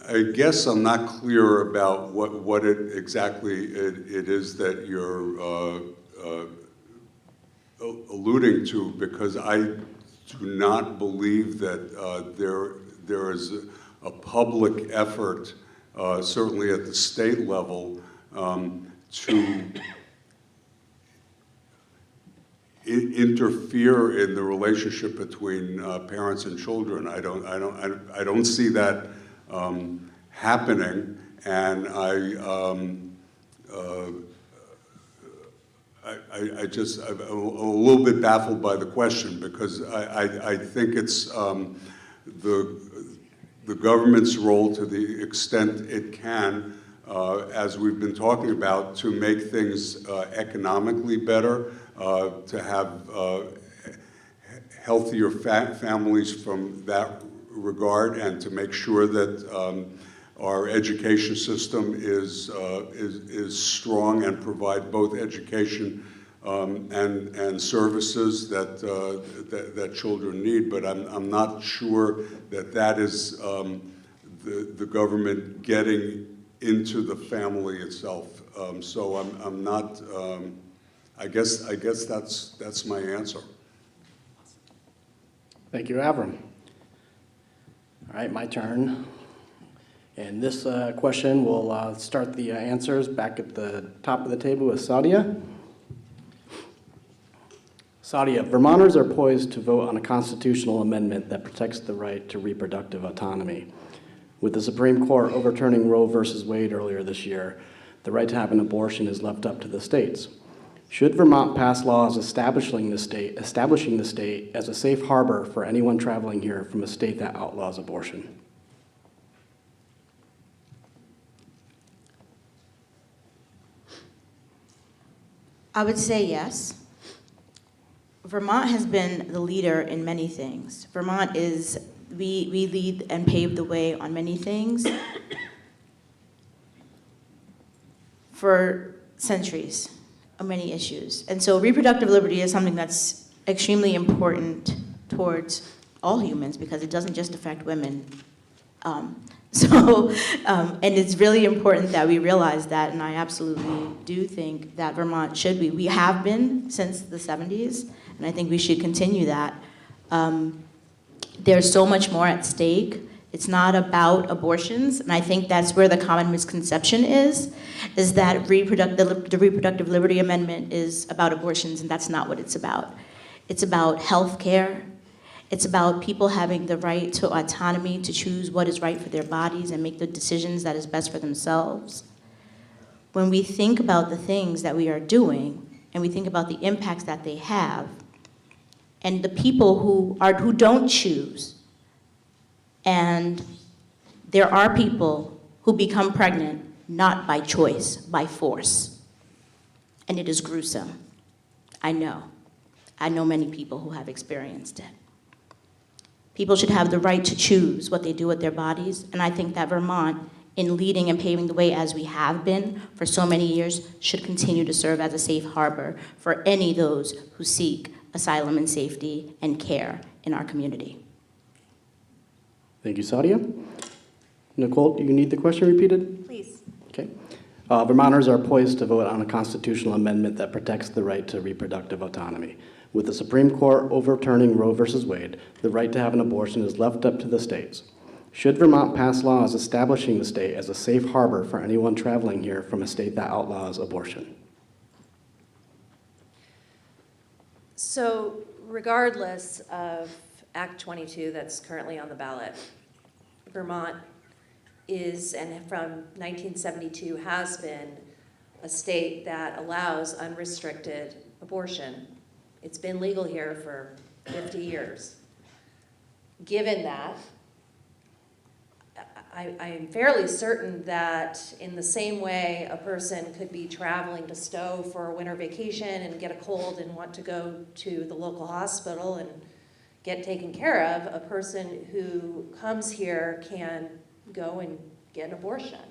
I guess I'm not clear about what exactly it is that you're alluding to, because I do not believe that there is a public effort, certainly at the state level, to interfere in the relationship between parents and children. I don't see that happening, and I'm a little bit baffled by the question, because I think it's the government's role, to the extent it can, as we've been talking about, to make things economically better, to have healthier families from that regard, and to make sure that our education system is strong and provide both education and services that children need, but I'm not sure that is the government getting into the family itself. So I'm not. I guess that's my answer. Thank you, Avram. All right, my turn. And this question will start the answers back at the top of the table with Saudia. Saudia, Vermonters are poised to vote on a constitutional amendment that protects the right to reproductive autonomy. With the Supreme Court overturning Roe v. Wade earlier this year, the right to have an abortion is left up to the states. Should Vermont pass laws establishing the state as a safe harbor for anyone traveling here from a state that outlaws abortion? I would say yes. Vermont has been the leader in many things. Vermont is, we lead and pave the way on many things for centuries, on many issues. And so reproductive liberty is something that's extremely important towards all humans because it doesn't just affect women. And it's really important that we realize that, and I absolutely do think that Vermont should be. We have been since the 70s, and I think we should continue that. There's so much more at stake. It's not about abortions, and I think that's where the common misconception is that the Reproductive Liberty Amendment is about abortions, and that's not what it's about. It's about health care. It's about people having the right to autonomy, to choose what is right for their bodies and make the decisions that is best for themselves. When we think about the things that we are doing, and we think about the impacts that they have, and the people who don't choose, and there are people who become pregnant not by choice, by force. And it is gruesome. I know many people who have experienced it. People should have the right to choose what they do with their bodies, and I think that Vermont, in leading and paving the way as we have been for so many years, should continue to serve as a safe harbor for any of those who seek asylum and safety and care in our community. Thank you, Saudia. Nichole, do you need the question repeated? Please. Okay. Vermonters are poised to vote on a constitutional amendment that protects the right to reproductive autonomy. With the Supreme Court overturning Roe v. Wade, the right to have an abortion is left up to the states. Should Vermont pass laws establishing the state as a safe harbor for anyone traveling here from a state that outlaws abortion? So regardless of Act 22 that's currently on the ballot, Vermont is, and from 1972 has been, a state that allows unrestricted abortion. It's been legal here for 50 years. Given that, I'm fairly certain that in the same way a person could be traveling to Stowe for a winter vacation and get a cold and want to go to the local hospital and get taken care of, a person who comes here can go and get an abortion.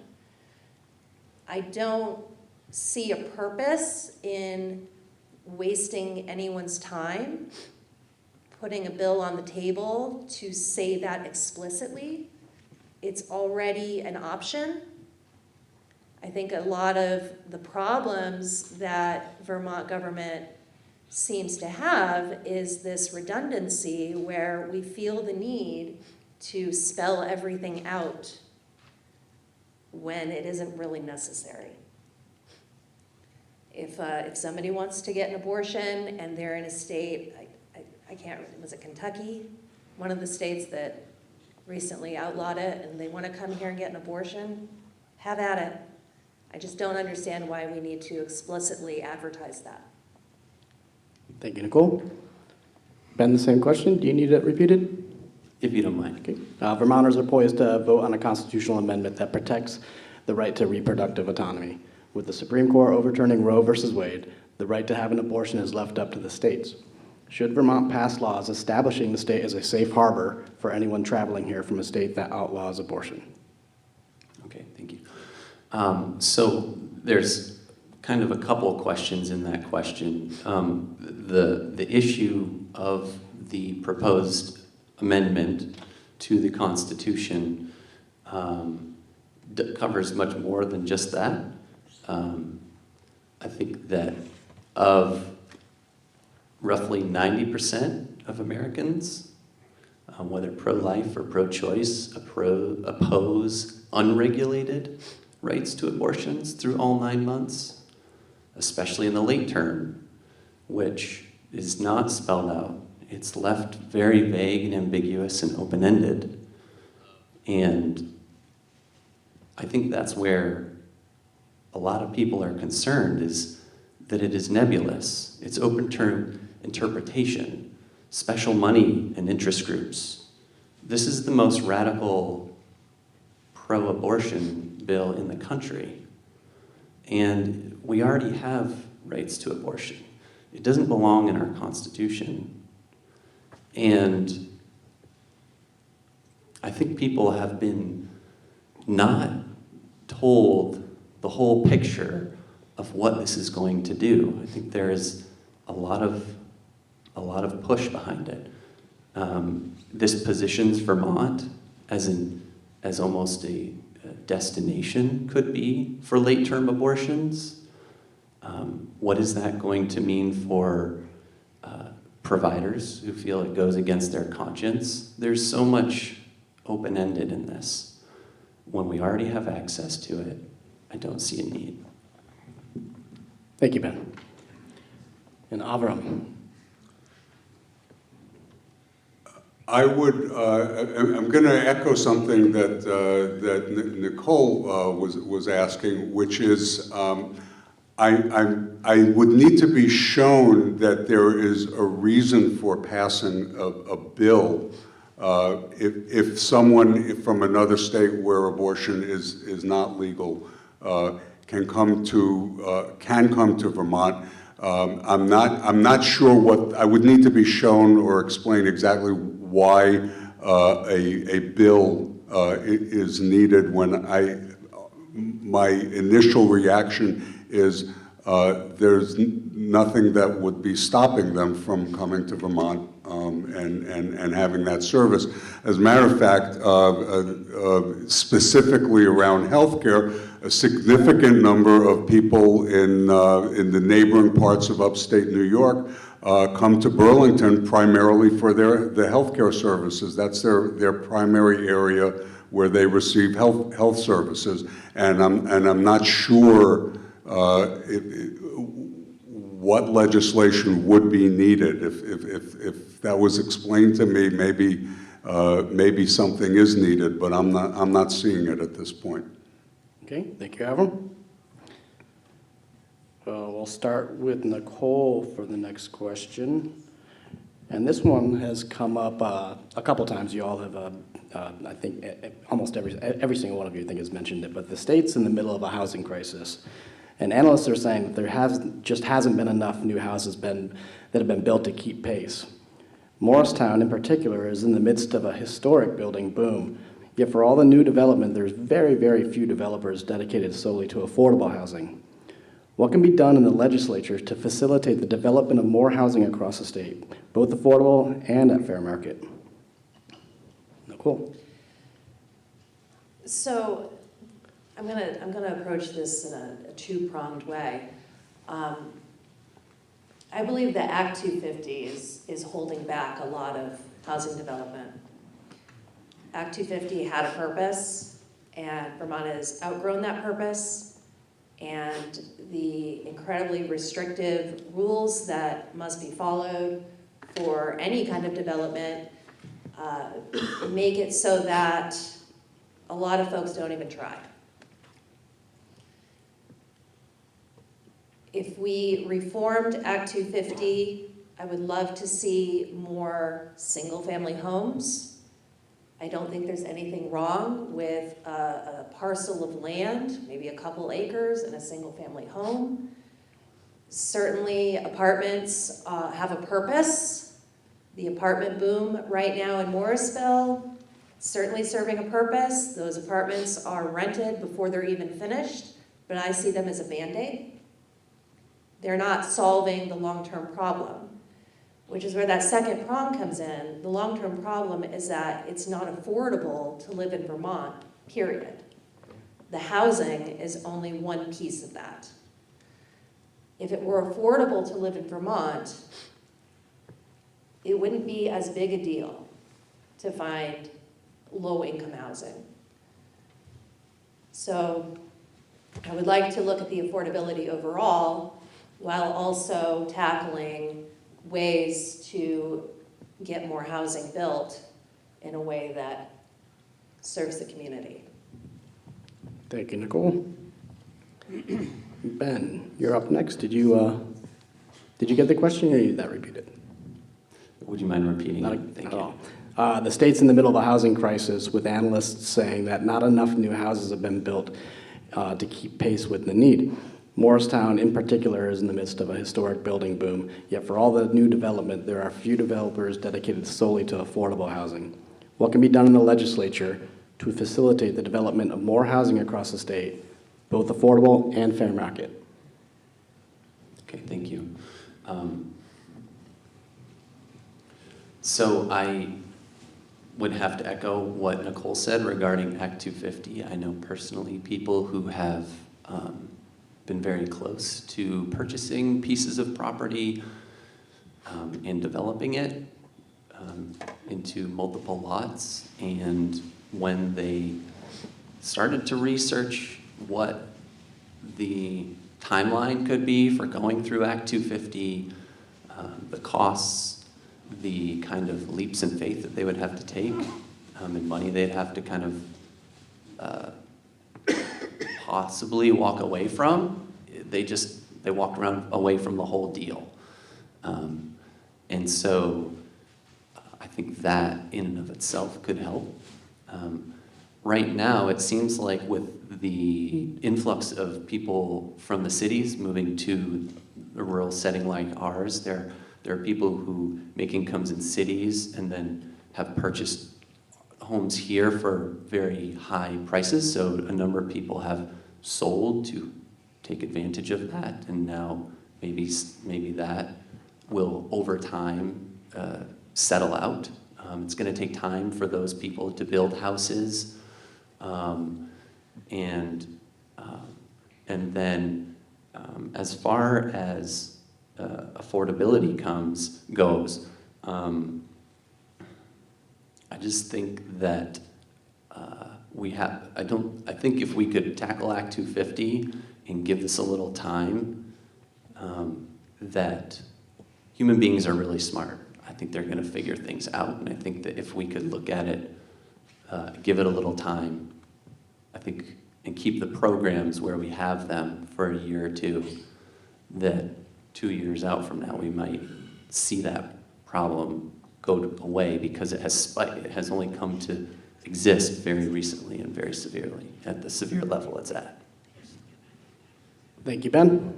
I don't see a purpose in wasting anyone's time, putting a bill on the table to say that explicitly. It's already an option. I think a lot of the problems that Vermont government seems to have is this redundancy where we feel the need to spell everything out when it isn't really necessary. If somebody wants to get an abortion and they're in a state, I can't, was it Kentucky? One of the states that recently outlawed it, and they want to come here and get an abortion, have at it. I just don't understand why we need to explicitly advertise that. Thank you, Nichole. Ben, the same question. Do you need it repeated? If you don't mind. Okay. Vermonters are poised to vote on a constitutional amendment that protects the right to reproductive autonomy. With the Supreme Court overturning Roe v. Wade, the right to have an abortion is left up to the states. Should Vermont pass laws establishing the state as a safe harbor for anyone traveling here from a state that outlaws abortion? So there's kind of a couple of questions in that question. The issue of the proposed amendment to the Constitution covers much more than just that. I think that of roughly 90% of Americans, whether pro-life or pro-choice, oppose unregulated rights to abortions through all 9 months, especially in the late term, which is not spelled out. It's left very vague and ambiguous and open-ended. And I think that's where a lot of people are concerned, is that it is nebulous. It's open-term interpretation, special money and interest groups. This is the most radical pro-abortion bill in the country. And we already have rights to abortion. It doesn't belong in our Constitution. And I think people have been not told the whole picture of what this is going to do. I think there is a lot of push behind it. This positions Vermont as almost a destination could be for late-term abortions. What is that going to mean for providers who feel it goes against their conscience? There's so much open-ended in this. When we already have access to it, I don't see a need. Thank you, Ben. And Avram. I would, I'm going to echo something that Nichole was asking, which is I would need to be shown that there is a reason for passing a bill if someone from another state where abortion is not legal can come to Vermont. I'm not sure what I would need to be shown or explain exactly why a bill is needed. When my initial reaction is there's nothing that would be stopping them from coming to Vermont and having that service. As a matter of fact, specifically around healthcare, a significant number of people in the neighboring parts of upstate New York come to Burlington primarily for the healthcare services. That's their primary area where they receive health services, and I'm not sure what legislation would be needed. If that was explained to me, maybe something is needed, but I'm not seeing it at this point. Okay, thank you, Avram. We'll start with Nichole for the next question. And this one has come up a couple times. You all have, I think, almost every single one of you, I think, has mentioned it. But the state's in the middle of a housing crisis. And analysts are saying that there hasn't been enough new houses that have been built to keep pace. Morristown, in particular, is in the midst of a historic building boom. Yet for all the new development, there's very, very few developers dedicated solely to affordable housing. What can be done in the legislature to facilitate the development of more housing across the state, both affordable and at fair market? Nichole. So I'm gonna approach this in a two-pronged way. I believe that Act 250 is holding back a lot of housing development. Act 250 had a purpose, and Vermont has outgrown that purpose, and the incredibly restrictive rules that must be followed for any kind of development make it so that a lot of folks don't even try. If we reformed Act 250, I would love to see more single-family homes. I don't think there's anything wrong with a parcel of land, maybe a couple acres, and a single-family home. Certainly, apartments have a purpose. The apartment boom right now in Morrisville, certainly serving a purpose. Those apartments are rented before they're even finished, but I see them as a Band-Aid. They're not solving the long-term problem, which is where that second prong comes in. The long-term problem is that it's not affordable to live in Vermont, period. The housing is only one piece of that. If it were affordable to live in Vermont, it wouldn't be as big a deal to find low-income housing. So I would like to look at the affordability overall while also tackling ways to get more housing built in a way that serves the community. Thank you, Nichole. Ben, you're up next. Did you get the question, or you need that repeated? Would you mind repeating Not it? Thank at you. all. The state's in the middle of a housing crisis, with analysts saying that not enough new houses have been built to keep pace with the need. Morristown, in particular, is in the midst of a historic building boom, yet for all the new development, there are few developers dedicated solely to affordable housing. What can be done in the legislature to facilitate the development of more housing across the state, both affordable and fair market? Okay, thank you. So I would have to echo what Nichole said regarding Act 250. I know personally people who have been very close to purchasing pieces of property and developing it into multiple lots. And when they started to research what the timeline could be for going through Act 250, the costs, the kind of leaps in faith that they would have to take, and money they'd have to kind of possibly walk away from, they walked around away from the whole deal. And so I think that in and of itself could help. Right now, it seems like with the influx of people from the cities moving to a rural setting like ours, there are people who make incomes in cities and then have purchased homes here for very high prices. So a number of people have sold to take advantage of that, and now maybe that will over time settle out. It's going to take time for those people to build houses, and then as far as affordability goes, I just think that I think if we could tackle Act 250 and give this a little time, that human beings are really smart. I think they're going to figure things out, and I think that if we could look at it, give it a little time, I think, and keep the programs where we have them for a year or two, that 2 years out from now we might see that problem go away, because it has only come to exist very recently and very severely at the severe level it's at. Thank you, Ben.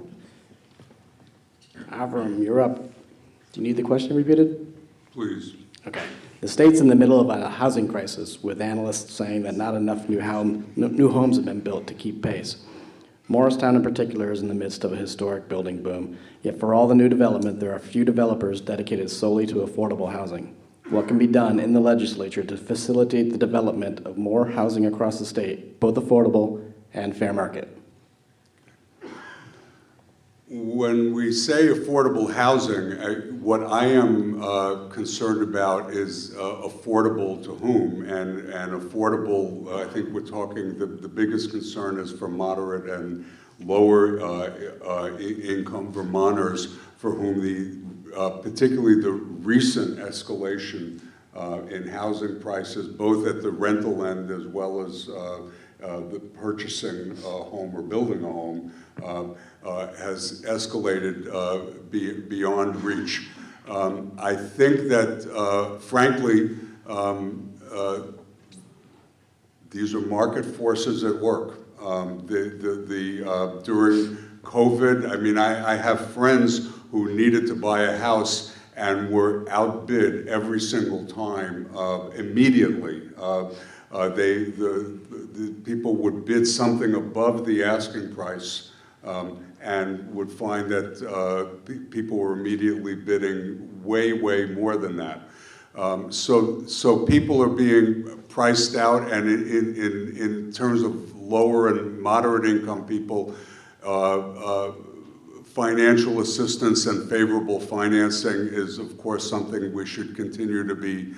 Avram, you're up. Do you need the question repeated? Please. Okay. The state's in the middle of a housing crisis, with analysts saying that not enough new homes have been built to keep pace. Morristown in particular is in the midst of a historic building boom, yet for all the new development, there are few developers dedicated solely to affordable housing. What can be done in the legislature to facilitate the development of more housing across the state, both affordable and fair market? When we say affordable housing, what I am concerned about is affordable to whom, and affordable, I think we're talking, the biggest concern is for moderate and lower income Vermonters, for whom particularly the recent escalation in housing prices, both at the rental end as well as the purchasing a home or building a home, has escalated beyond reach. I think that, frankly, these are market forces at work. During COVID, I mean, I have friends who needed to buy a house, and were outbid every single time immediately. The people would bid something above the asking price and would find that people were immediately bidding way, way more than that. So people are being priced out, and in terms of lower and moderate income people, financial assistance and favorable financing is, of course, something we should continue to be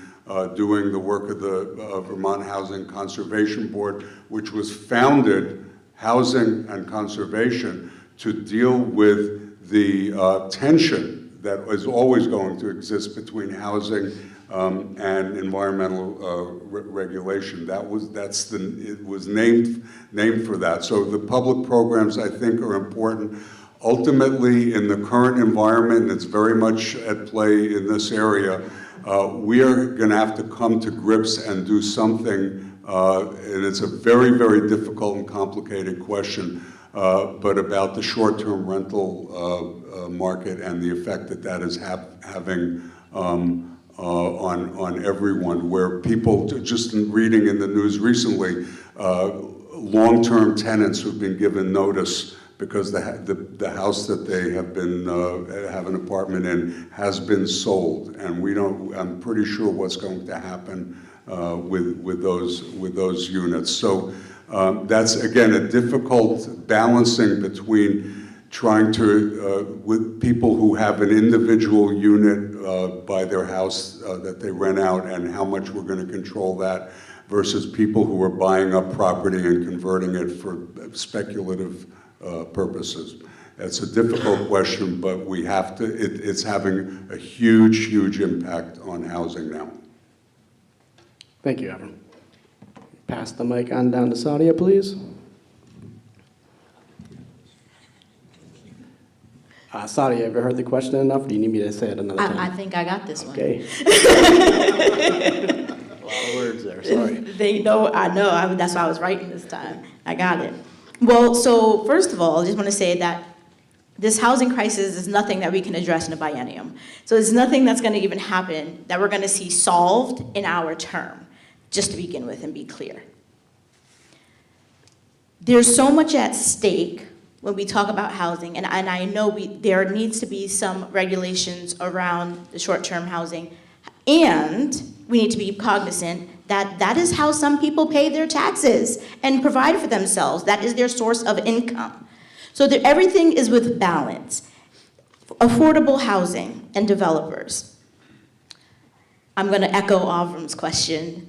doing. The work of the Vermont Housing Conservation Board, which was founded, housing and conservation, to deal with the tension that is always going to exist between housing and environmental regulation. It was named for that. So the public programs, I think, are important. Ultimately, in the current environment, it's very much at play in this area, we are going to have to come to grips and do something, and it's a very, very difficult and complicated question, but about the short-term rental market and the effect that that is having on everyone, where people, just reading in the news recently, long-term tenants who've been given notice because the house that they have an apartment in has been sold, and I'm pretty sure what's going to happen with those units. So that's, again, a difficult balancing between trying to, with people who have an individual unit by their house that they rent out, and how much we're going to control that, versus people who are buying up property and converting it for speculative purposes. It's a difficult question, but we have to, it's having a huge, huge impact on housing now. Thank you, Avram. Pass the mic on down to Saudia, please. Saudia, have you heard the question enough? Do you need me to say it another time? I think I got this one. Okay. A lot of words there, sorry. I know, that's why I was writing this time. I got it. Well, so first of all, I just want to say that this housing crisis is nothing that we can address in a biennium. So it's nothing that's going to even happen that we're going to see solved in our term, just to begin with and be clear. There's so much at stake when we talk about housing, and I know there needs to be some regulations around the short-term housing, and we need to be cognizant that that is how some people pay their taxes and provide for themselves. That is their source of income. So everything is with balance. Affordable housing and developers. I'm going to echo Avram's question.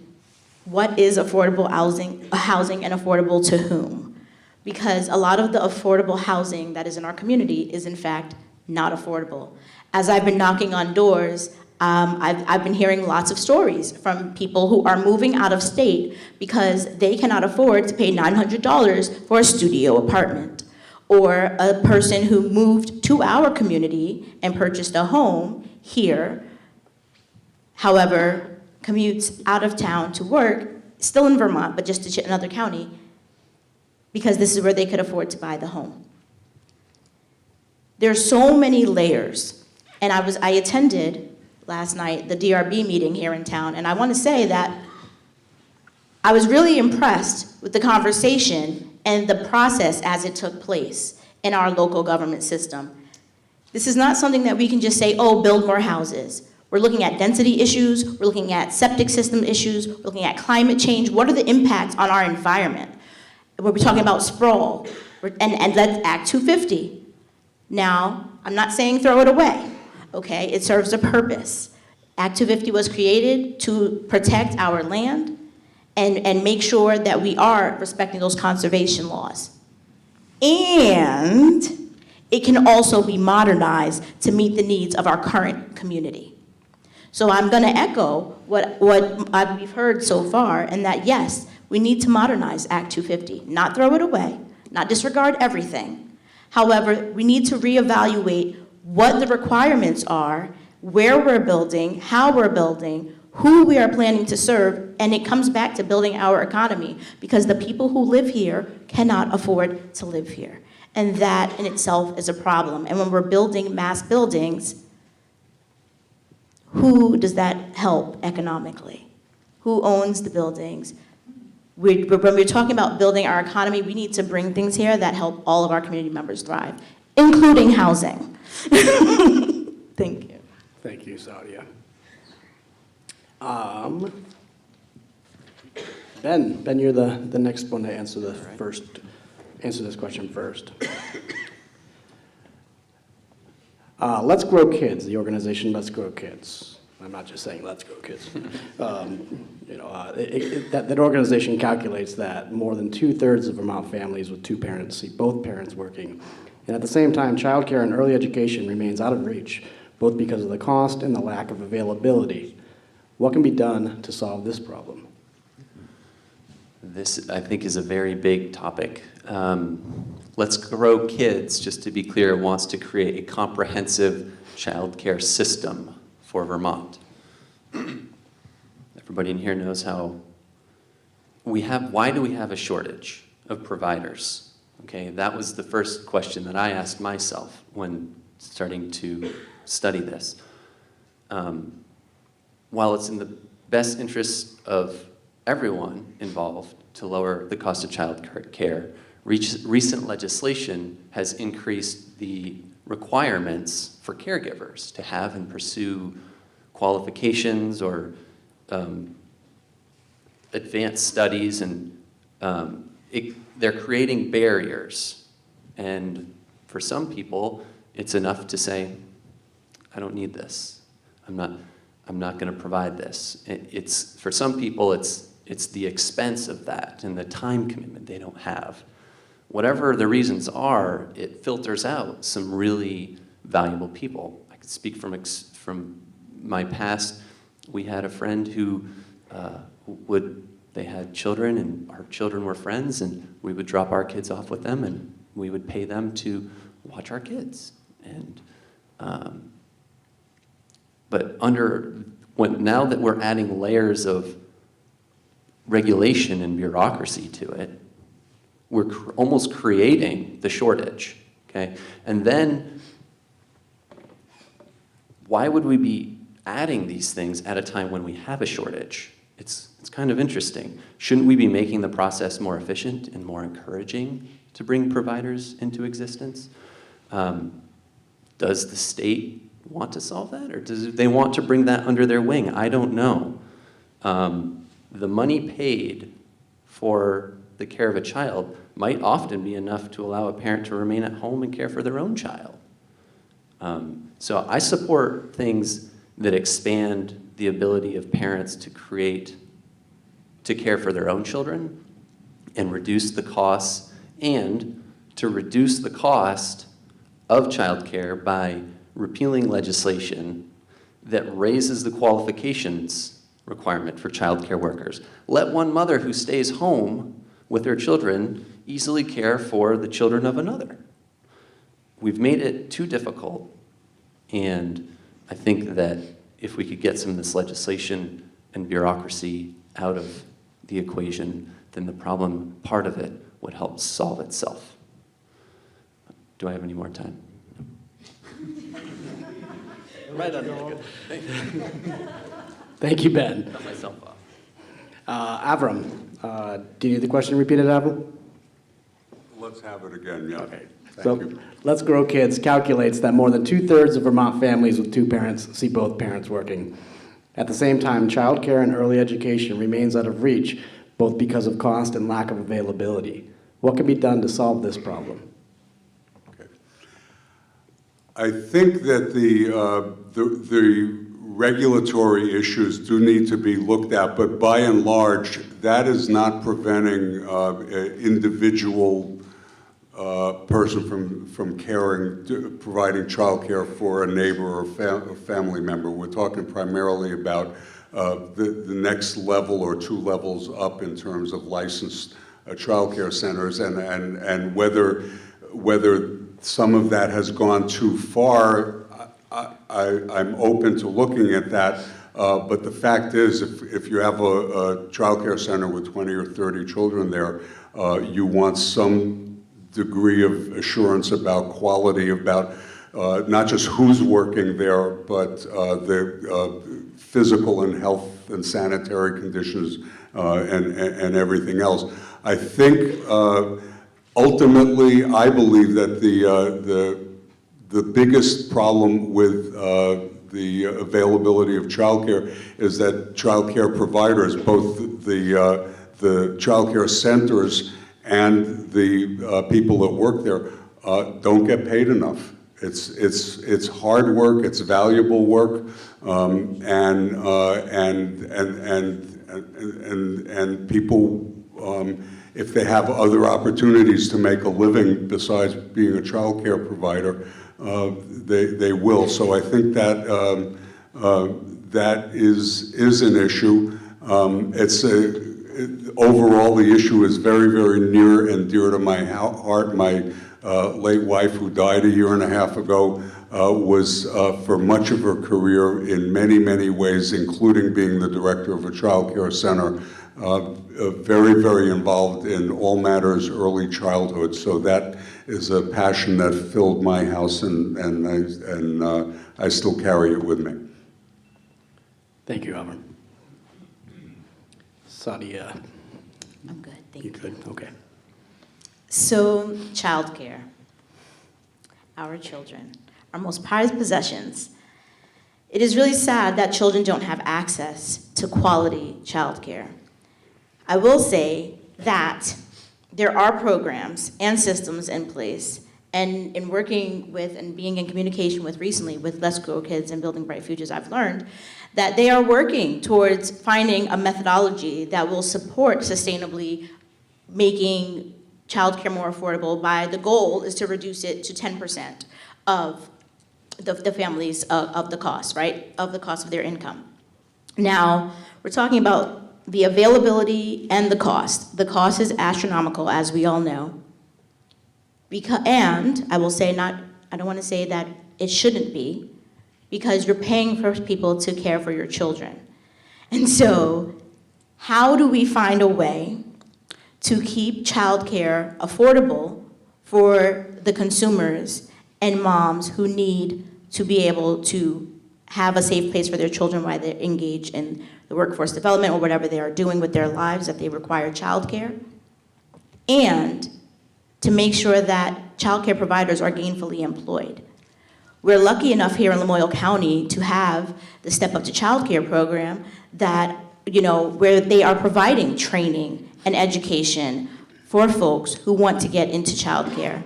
What is affordable housing and affordable to whom? Because a lot of the affordable housing that is in our community is, in fact, not affordable. As I've been knocking on doors, I've been hearing lots of stories from people who are moving out of state because they cannot afford to pay $900 for a studio apartment. Or a person who moved to our community and purchased a home here, however, commutes out of town to work, still in Vermont, but just to another county, because this is where they could afford to buy the home. There's so many layers, and I attended last night the DRB meeting here in town, and I want to say that I was really impressed with the conversation and the process as it took place in our local government system. This is not something that we can just say, oh, build more houses. We're looking at density issues, we're looking at septic system issues, we're looking at climate change. What are the impacts on our environment? We're talking about sprawl, and that's Act 250. Now, I'm not saying throw it away, okay? It serves a purpose. Act 250 was created to protect our land and make sure that we are respecting those conservation laws. And it can also be modernized to meet the needs of our current community. So I'm going to echo what we've heard so far, and that yes, we need to modernize Act 250, not throw it away, not disregard everything. However, we need to reevaluate what the requirements are, where we're building, how we're building, who we are planning to serve, and it comes back to building our economy, because the people who live here cannot afford to live here. And that in itself is a problem. And when we're building mass buildings, who does that help economically? Who owns the buildings? When we're talking about building our economy, we need to bring things here that help all of our community members thrive, including housing. Thank you. Thank you, Saudia. Ben, you're the next one to answer this question first. Let's Grow Kids, the organization Let's Grow Kids. I'm not just saying Let's Grow Kids. That organization calculates that more than 2/3 of Vermont families with two parents see both parents working. And at the same time, childcare and early education remains out of reach, both because of the cost and the lack of availability. What can be done to solve this problem? This, I think, is a very big topic. Let's Grow Kids, just to be clear, wants to create a comprehensive child care system for Vermont. Everybody in here knows why do we have a shortage of providers? Okay, that was the first question that I asked myself when starting to study this. While it's in the best interest of everyone involved to lower the cost of child care, recent legislation has increased the requirements for caregivers to have and pursue qualifications or advanced studies, and they're creating barriers. And for some people, it's enough to say, I don't need this. I'm not going to provide this. It's for some people, it's the expense of that and the time commitment they don't have. Whatever the reasons are, it filters out some really valuable people. I can speak from my past. We had a friend who they had children, and our children were friends, and we would drop our kids off with them, and we would pay them to watch our kids. And but now that we're adding layers of regulation and bureaucracy to it, we're almost creating the shortage, okay? And then, why would we be adding these things at a time when we have a shortage? It's kind of interesting. Shouldn't we be making the process more efficient and more encouraging to bring providers into existence? Does the state want to solve that, or do they want to bring that under their wing? I don't know. The money paid for the care of a child might often be enough to allow a parent to remain at home and care for their own child. So I support things that expand the ability of parents to care for their own children and reduce the costs, and to reduce the cost of childcare by repealing legislation that raises the qualifications requirement for childcare workers. Let one mother who stays home with her children easily care for the children of another. We've made it too difficult, and I think that if we could get some of this legislation and bureaucracy out of the equation, then the problem, part of it, would help solve itself. Do I have any more time? Right under the good. Thank you, Ben. Cut myself off. Avram, do you need the question repeated, Avram? Let's have it again, yeah. Okay. Thank So, you. Let's Grow Kids calculates that more than 2/3 of Vermont families with two parents see both parents working. At the same time, childcare and early education remains out of reach, both because of cost and lack of availability. What can be done to solve this problem? Okay. I think that the regulatory issues do need to be looked at, but by and large, that is not preventing an individual person from providing child care for a neighbor or a family member. We're talking primarily about the next level or two levels up in terms of licensed child care centers, and whether some of that has gone too far. I'm open to looking at that, but the fact is, if you have a child care center with 20 or 30 children there, you want some degree of assurance about quality, about not just who's working there, but the physical and health and sanitary conditions and everything else. I think ultimately, I believe that the biggest problem with the availability of childcare is that childcare providers, both the childcare centers and the people that work there, don't get paid enough. It's hard work, it's valuable work, and people, if they have other opportunities to make a living besides being a child care provider, they will. So I think that that is an issue. Overall, the issue is very, very near and dear to my heart. My late wife, who died a year and a half ago, was for much of her career in many, many ways, including being the director of a child care center, very, very involved in all matters early childhood. So that is a passion that filled my house, and I still carry it with me. Thank you, Avram. Saudia, I'm good, thank you you. good? Okay. So, childcare. Our children, our most prized possessions. It is really sad that children don't have access to quality childcare. I will say that there are programs and systems in place, and in working with and being in communication with recently with Let's Grow Kids and Building Bright Futures, I've learned that they are working towards finding a methodology that will support sustainably making childcare more affordable. By the goal is to reduce it to 10% of the families of the cost, right? Of the cost of their income. Now, we're talking about the availability and the cost. The cost is astronomical, as we all know. And I will say I don't want to say that it shouldn't be, because you're paying for people to care for your children. And so, how do we find a way to keep childcare affordable for the consumers and moms who need to be able to have a safe place for their children while they engage in the workforce development or whatever they are doing with their lives that they require childcare, and to make sure that childcare providers are gainfully employed. We're lucky enough here in Lamoille County to have the Step Up to Childcare program that, where they are providing training and education for folks who want to get into childcare.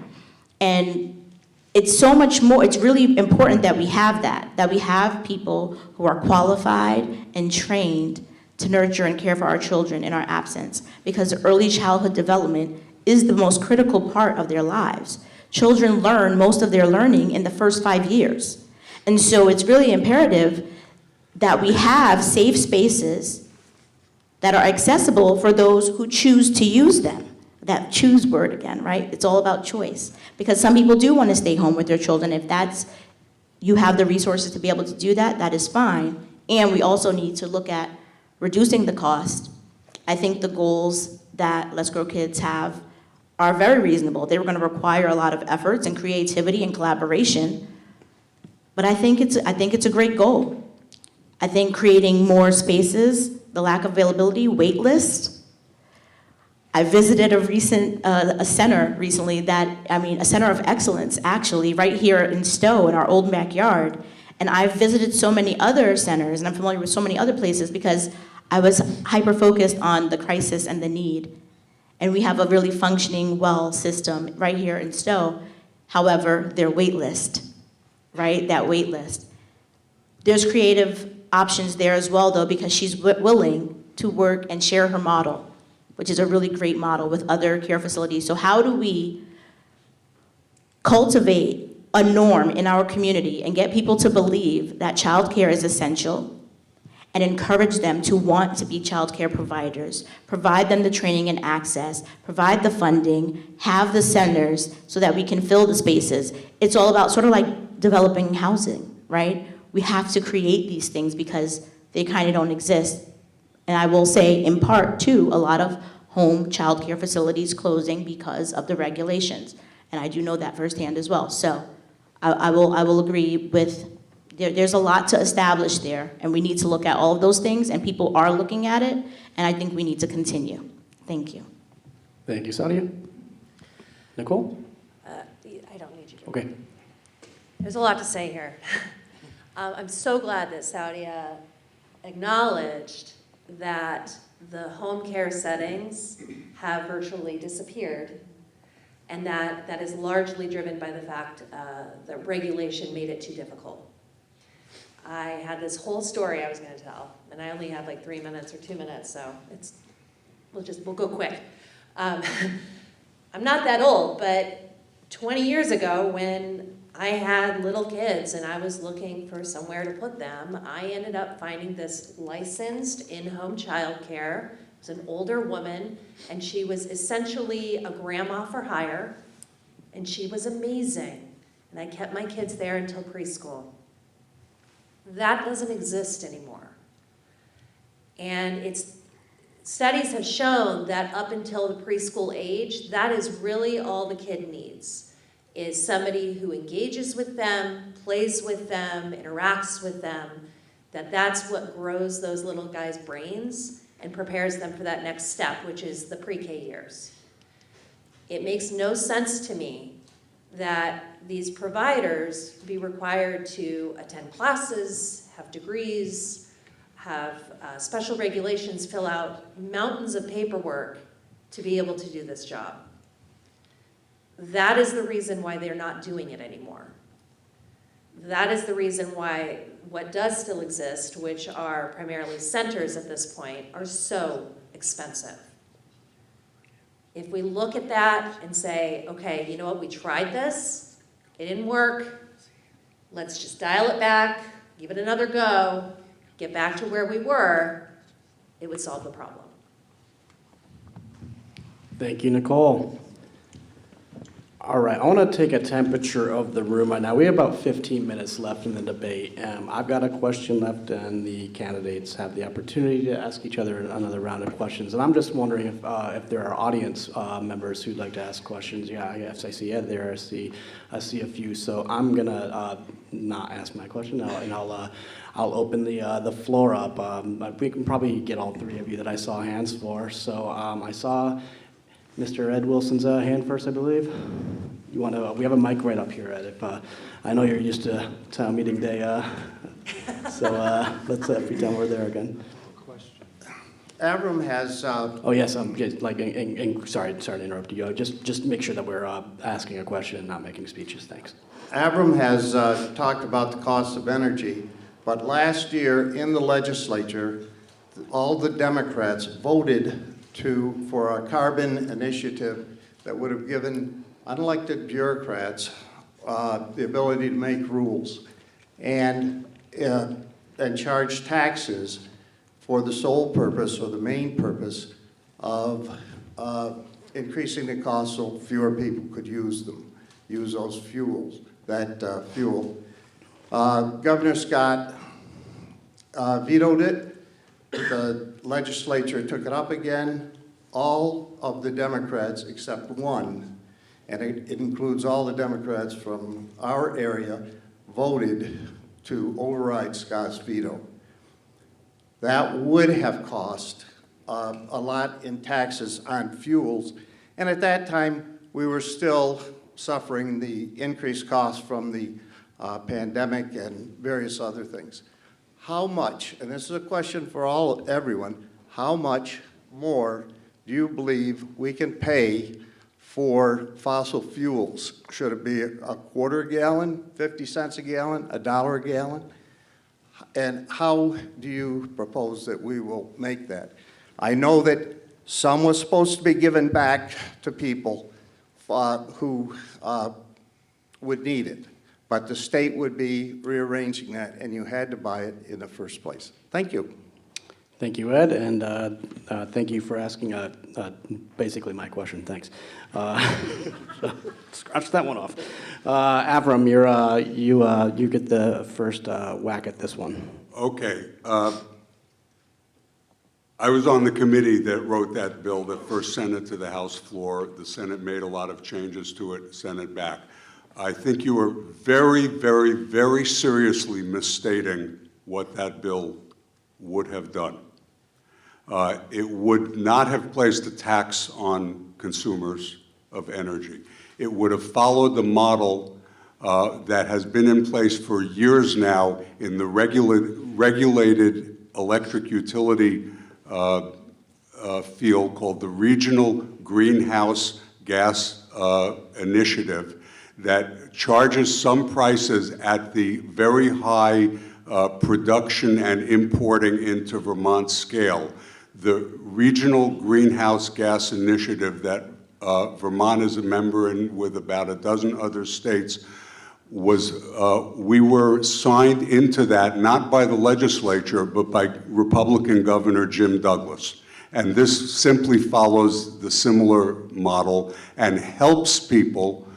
And it's so much more, it's really important that we have that we have people who are qualified and trained to nurture and care for our children in our absence, because early childhood development is the most critical part of their lives. Children learn most of their learning in the first 5 years. And so it's really imperative that we have safe spaces that are accessible for those who choose to use them. That choose word again, right? It's all about choice. Because some people do want to stay home with their children. If you have the resources to be able to do that, that is fine. And we also need to look at reducing the cost. I think the goals that Let's Grow Kids have are very reasonable. They were going to require a lot of efforts and creativity and collaboration, but I think it's a great goal. I think creating more spaces, the lack of availability, wait list. I visited a center recently a center of excellence actually, right here in Stowe in our old backyard. And I've visited so many other centers, and I'm familiar with so many other places because I was hyper-focused on the crisis and the need. And we have a really functioning well system right here in Stowe. However, their wait list, right? That wait list. There's creative options there as well, though, because she's willing to work and share her model, which is a really great model with other care facilities. So how do we cultivate a norm in our community and get people to believe that childcare is essential, and encourage them to want to be childcare providers, provide them the training and access, provide the funding, have the centers so that we can fill the spaces. It's all about sort of like developing housing, right? We have to create these things because they kind of don't exist. And I will say, in part, too, a lot of home childcare facilities closing because of the regulations. And I do know that firsthand as well. So I will agree with, there's a lot to establish there, and we need to look at all of those things, and people are looking at it, and I think we need to continue. Thank you. Thank you, Saudia. Nichole? I don't need you to. Okay. There's a lot to say here. I'm so glad that Saudia acknowledged that the home care settings have virtually disappeared, and that is largely driven by the fact that regulation made it too difficult. I had this whole story I was going to tell, and I only had like 3 minutes or 2 minutes, so we'll go quick. I'm not that old, but 20 years ago, when I had little kids and I was looking for somewhere to put them, I ended up finding this licensed in-home childcare. It was an older woman, and she was essentially a grandma for hire, and she was amazing. And I kept my kids there until preschool. That doesn't exist anymore. And studies have shown that up until the preschool age, that is really all the kid needs, is somebody who engages with them, plays with them, interacts with them, that's what grows those little guys' brains and prepares them for that next step, which is the pre-K years. It makes no sense to me that these providers be required to attend classes, have degrees, have special regulations, fill out mountains of paperwork to be able to do this job. That is the reason why they're not doing it anymore. That is the reason why what does still exist, which are primarily centers at this point, are so expensive. If we look at that and say, okay, you know what, we tried this, it didn't work, let's just dial it back, give it another go, get back to where we were, it would solve the problem. Thank you, Nichole. All right, I want to take a temperature of the room right now. We have about 15 minutes left in the debate. I've got a question left, and the candidates have the opportunity to ask each other another round of questions. And I'm just wondering if there are audience members who'd like to ask questions. Yeah, I guess I see Ed there. I see a few. So I'm gonna not ask my question now, and I'll open the floor up. We can probably get all three of you that I saw hands for. So I saw Mr. Ed Wilson's hand first, I believe. You want to? We have a mic right up here, Ed. If I know you're used to town meeting day, so let's pretend we're there again. Avram has. Oh yes, just like, sorry to interrupt you. Just make sure that we're asking a question and not making speeches. Thanks. Avram has talked about the cost of energy, but last year in the legislature, all the Democrats voted for a carbon initiative that would have given unelected bureaucrats the ability to make rules and charge taxes for the sole purpose or the main purpose of increasing the cost so fewer people could use those fuels, fuel. Governor Scott vetoed it. The legislature took it up again. All of the Democrats except one, and it includes all the Democrats from our area, voted to override Scott's veto. That would have cost a lot in taxes on fuels, and at that time we were still suffering the increased costs from the pandemic and various other things. How much, and this is a question for everyone, how much more do you believe we can pay for fossil fuels? Should it be a quarter a gallon, 50 cents a gallon, $1 a gallon? And how do you propose that we will make that? I know that some was supposed to be given back to people who would need it. But the state would be rearranging that, and you had to buy it in the first place. Thank you. Thank you, Ed, and thank you for asking basically my question. Thanks. Scratch that one off. Avram, you get the first whack at this one. Okay. I was on the committee that wrote that bill that first sent it to the House floor. The Senate made a lot of changes to it, sent it back. I think you are very, very, very seriously misstating what that bill would have done. It would not have placed a tax on consumers of energy. It would have followed the model that has been in place for years now in the regulated electric utility field called the Regional Greenhouse Gas Initiative, that charges some prices at the very high production and importing into Vermont scale. The Regional Greenhouse Gas Initiative that Vermont is a member in with about a dozen other states we were signed into that not by the legislature but by Republican Governor Jim Douglas. And this simply follows the similar model and helps people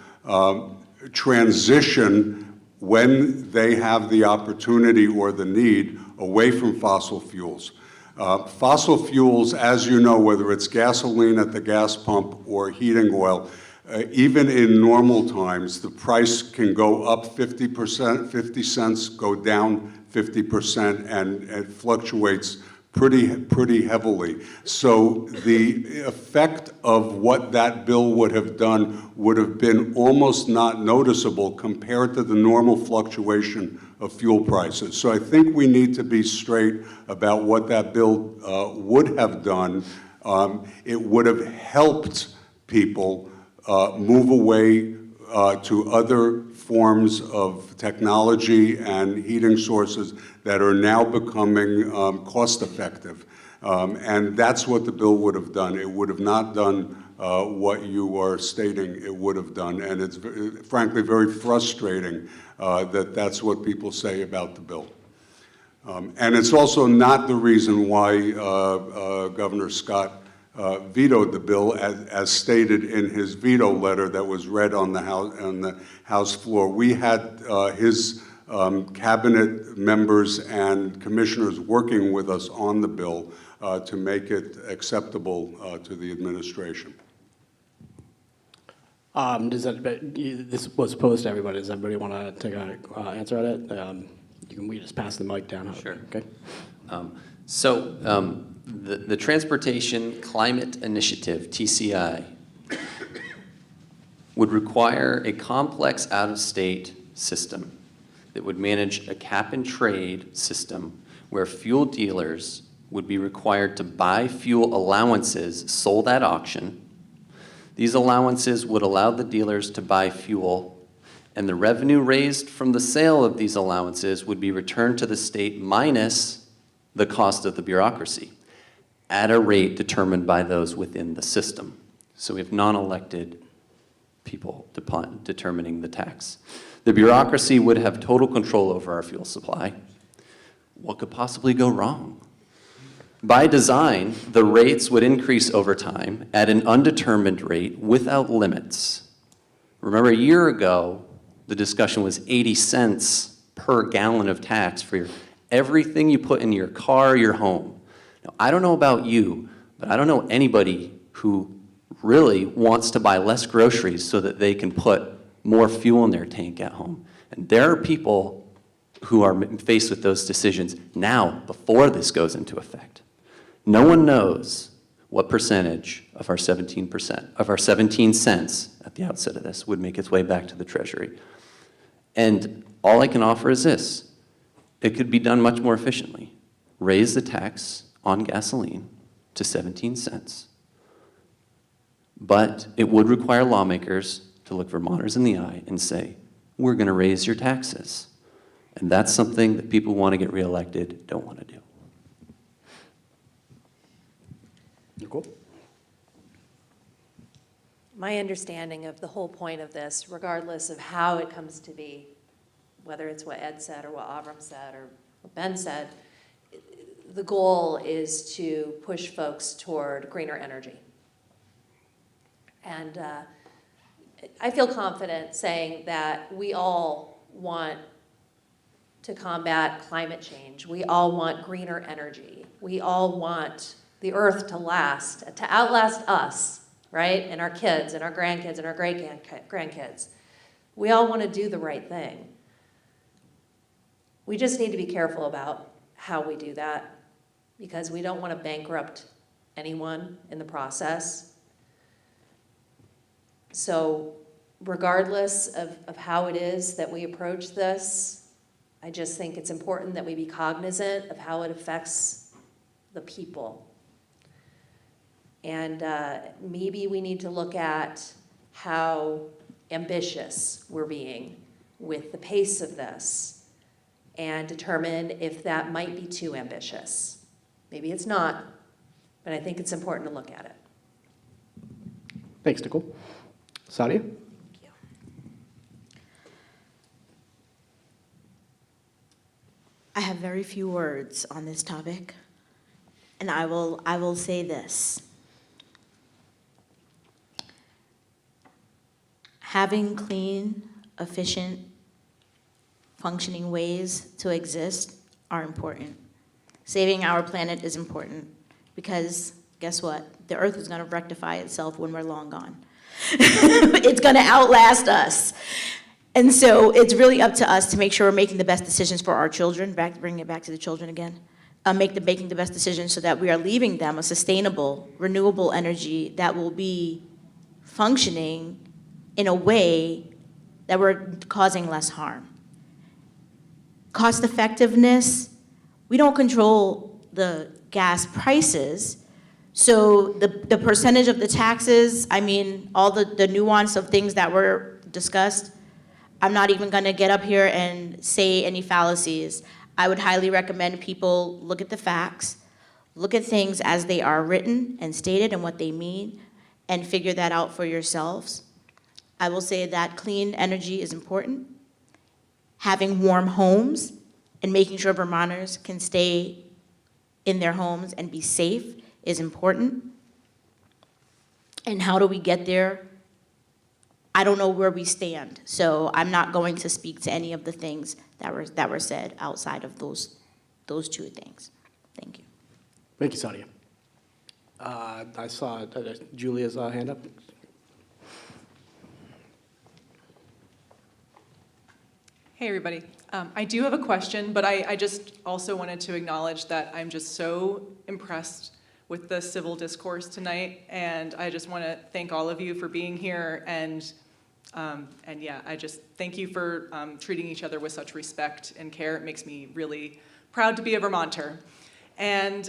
transition when they have the opportunity or the need away from fossil fuels. Fossil fuels, as you know, whether it's gasoline at the gas pump or heating oil, even in normal times, the price can go up 50%, 50 cents, go down 50%, and it fluctuates pretty heavily. So the effect of what that bill would have done would have been almost not noticeable compared to the normal fluctuation of fuel prices. So I think we need to be straight about what that bill would have done. It would have helped people move away to other forms of technology and heating sources that are now becoming cost-effective. And that's what the bill would have done. It would have not done what you are stating it would have done. And it's frankly very frustrating that that's what people say about the bill. And it's also not the reason why Governor Scott vetoed the bill, as stated in his veto letter that was read on the House floor. We had his cabinet members and commissioners working with us on the bill to make it acceptable to the administration. This was posed to everybody. Does everybody want to take an answer at it? We just pass the mic down. Sure. Okay. The Transportation Climate Initiative, TCI, would require a complex out-of-state system that would manage a cap-and-trade system where fuel dealers would be required to buy fuel allowances sold at auction. These allowances would allow the dealers to buy fuel, and the revenue raised from the sale of these allowances would be returned to the state minus the cost of the bureaucracy at a rate determined by those within the system. So we have non-elected people determining the tax. The bureaucracy would have total control over our fuel supply. What could possibly go wrong? By design, the rates would increase over time at an undetermined rate without limits. Remember, a year ago, the discussion was 80 cents per gallon of tax for everything you put in your car, your home. Now, I don't know about you, but I don't know anybody who really wants to buy less groceries so that they can put more fuel in their tank at home. And there are people who are faced with those decisions now, before this goes into effect. No one knows what percentage of our 17%, of our 17 cents at the outset of this would make its way back to the Treasury. And all I can offer is this. It could be done much more efficiently. Raise the tax on gasoline to 17 cents. But it would require lawmakers to look Vermonters in the eye and say, we're going to raise your taxes. And that's something that people who want to get reelected don't want to do. Nichole? My understanding of the whole point of this, regardless of how it comes to be, whether it's what Ed said or what Avram said or what Ben said, the goal is to push folks toward greener energy. And I feel confident saying that we all want to combat climate change. We all want greener energy. We all want the earth to last, to outlast us, right? And our kids and our grandkids and our great-grandkids. We all want to do the right thing. We just need to be careful about how we do that because we don't want to bankrupt anyone in the process. So regardless of how it is that we approach this, I just think it's important that we be cognizant of how it affects the people. And maybe we need to look at how ambitious we're being with the pace of this and determine if that might be too ambitious. Maybe it's not, but I think it's important to look at it. Thanks, Nichole. Saudia? I have very few words on this topic, and I will say this. Having clean, efficient, functioning ways to exist are important. Saving our planet is important because guess what? The earth is going to rectify itself when we're long gone. It's going to outlast us. And so it's really up to us to make sure we're making the best decisions for our children, bringing it back to the children again, making the best decisions so that we are leaving them a sustainable, renewable energy that will be functioning in a way that we're causing less harm. Cost effectiveness, we don't control the gas prices, so the percentage of the taxes, I mean, all the nuance of things that were discussed, I'm not even gonna get up here and say any fallacies. I would highly recommend people look at the facts, look at things as they are written and stated and what they mean, and figure that out for yourselves. I will say that clean energy is important. Having warm homes and making sure Vermonters can stay in their homes and be safe is important. And how do we get there? I don't know where we stand, so I'm not going to speak to any of the things that were said outside of those two things. Thank you. Thank you, Saudia. I saw Julia's hand up. Hey, everybody. I do have a question, but I just also wanted to acknowledge that I'm just so impressed with the civil discourse tonight, and I just want to thank all of you for being here, and yeah, I just thank you for treating each other with such respect and care. It makes me really proud to be a Vermonter. And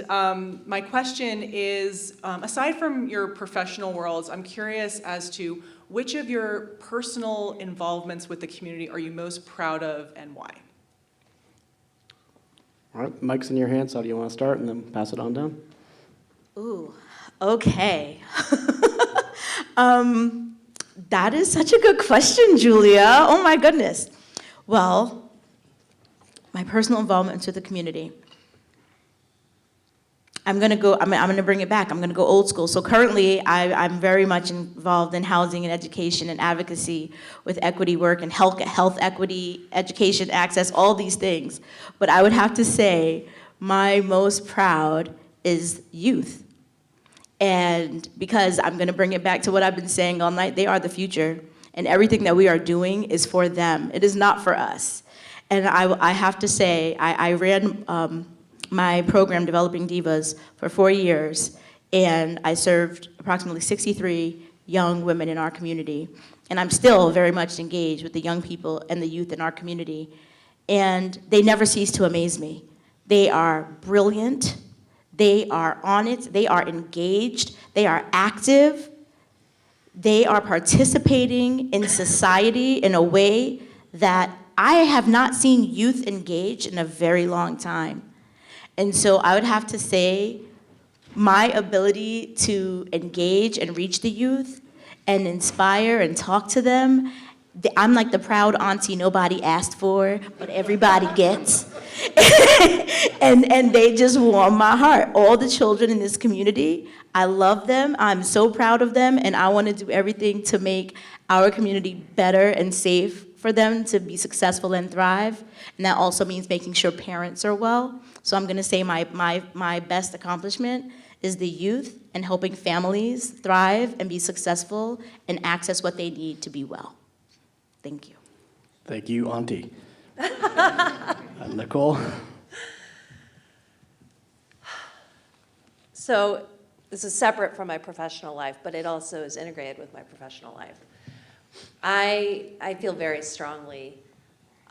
my question is, aside from your professional worlds, I'm curious as to which of your personal involvements with the community are you most proud of and why? All right, mic's in your hand, so do you want to start and then pass it on down? Ooh, okay. That is such a good question, Julia. Oh my goodness. Well, my personal involvement with the community. I'm gonna bring it back. I'm gonna go old school. So currently, I'm very much involved in housing and education and advocacy with equity work and health equity, education, access, all these things. But I would have to say, my most proud is youth. And because I'm gonna bring it back to what I've been saying all night, they are the future. And everything that we are doing is for them. It is not for us. And I have to say, I ran my program, Developing Divas, for 4 years, and I served approximately 63 young women in our community. And I'm still very much engaged with the young people and the youth in our community. And they never cease to amaze me. They are brilliant, they are on it, they are engaged, they are active, they are participating in society in a way that I have not seen youth engage in a very long time. And so I would have to say my ability to engage and reach the youth and inspire and talk to them, I'm like the proud auntie nobody asked for, but everybody gets. and they just warm my heart. All the children in this community, I love them, I'm so proud of them, and I want to do everything to make our community better and safe for them to be successful and thrive. And that also means making sure parents are well. So I'm gonna say my best accomplishment is the youth and helping families thrive and be successful and access what they need to be well. Thank you. Thank you, Auntie. Nichole? So this is separate from my professional life, but it also is integrated with my professional life. I feel very strongly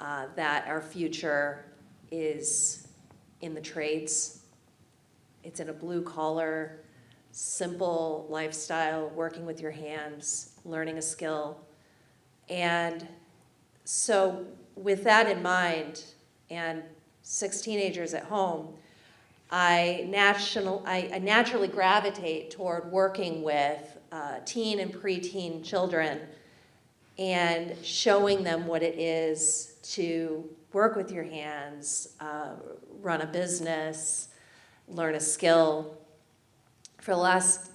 that our future is in the trades. It's in a blue-collar, simple lifestyle, working with your hands, learning a skill. And so with that in mind, and 6 teenagers at home, I naturally gravitate toward working with teen and preteen children and showing them what it is to work with your hands, run a business, learn a skill. For the last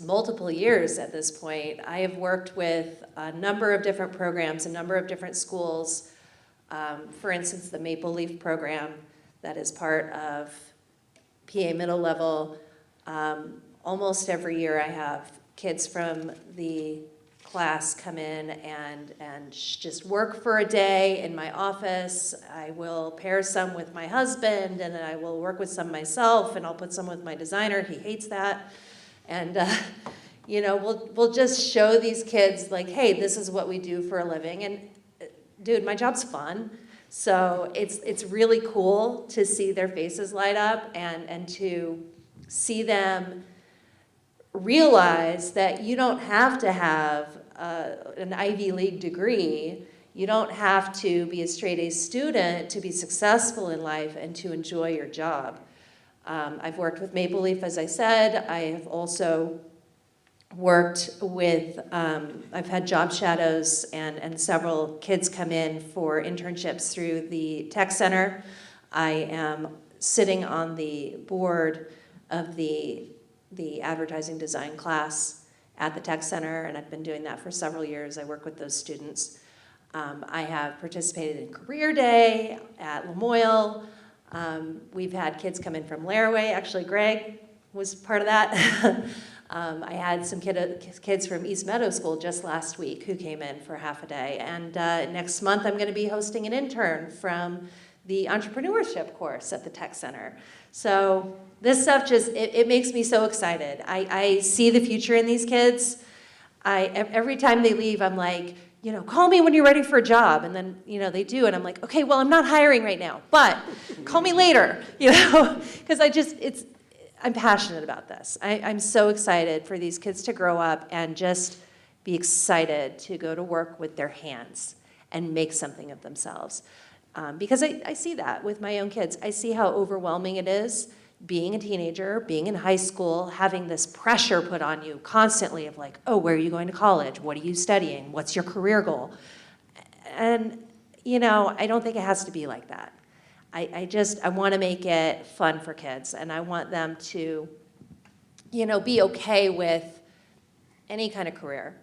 multiple years at this point, I have worked with a number of different programs, a number of different schools. For instance, the Maple Leaf program that is part of PA middle level. Almost every year I have kids from the class come in and just work for a day in my office. I will pair some with my husband, and then I will work with some myself, and I'll put some with my designer. He hates that. And we'll just show these kids, like, hey, this is what we do for a living. And dude, my job's fun. So it's really cool to see their faces light up and to see them realize that you don't have to have an Ivy League degree. You don't have to be a straight-A student to be successful in life and to enjoy your job. I've worked with Maple Leaf, as I said. I have also worked with, I've had job shadows and several kids come in for internships through the tech center. I am sitting on the board of the advertising design class at the tech center, and I've been doing that for several years. I work with those students. I have participated in Career Day at Lamoille. We've had kids come in from Laraway. Actually, Greg was part of that. I had some kids from East Meadow School just last week who came in for half a day. And next month, I'm going to be hosting an intern from the entrepreneurship course at the Tech Center. So this stuff it makes me so excited. I see the future in these kids. Every time they leave, I'm like, call me when you're ready for a job. And then, they do. And I'm like, okay, well, I'm not hiring right now, but call me later, because I'm passionate about this. I'm so excited for these kids to grow up and just be excited to go to work with their hands and make something of themselves. Because I see that with my own kids. I see how overwhelming it is being a teenager, being in high school, having this pressure put on you constantly of like, oh, where are you going to college? What are you studying? What's your career goal? And, I don't think it has to be like that. I want to make it fun for kids, and I want them to, be okay with any kind of career,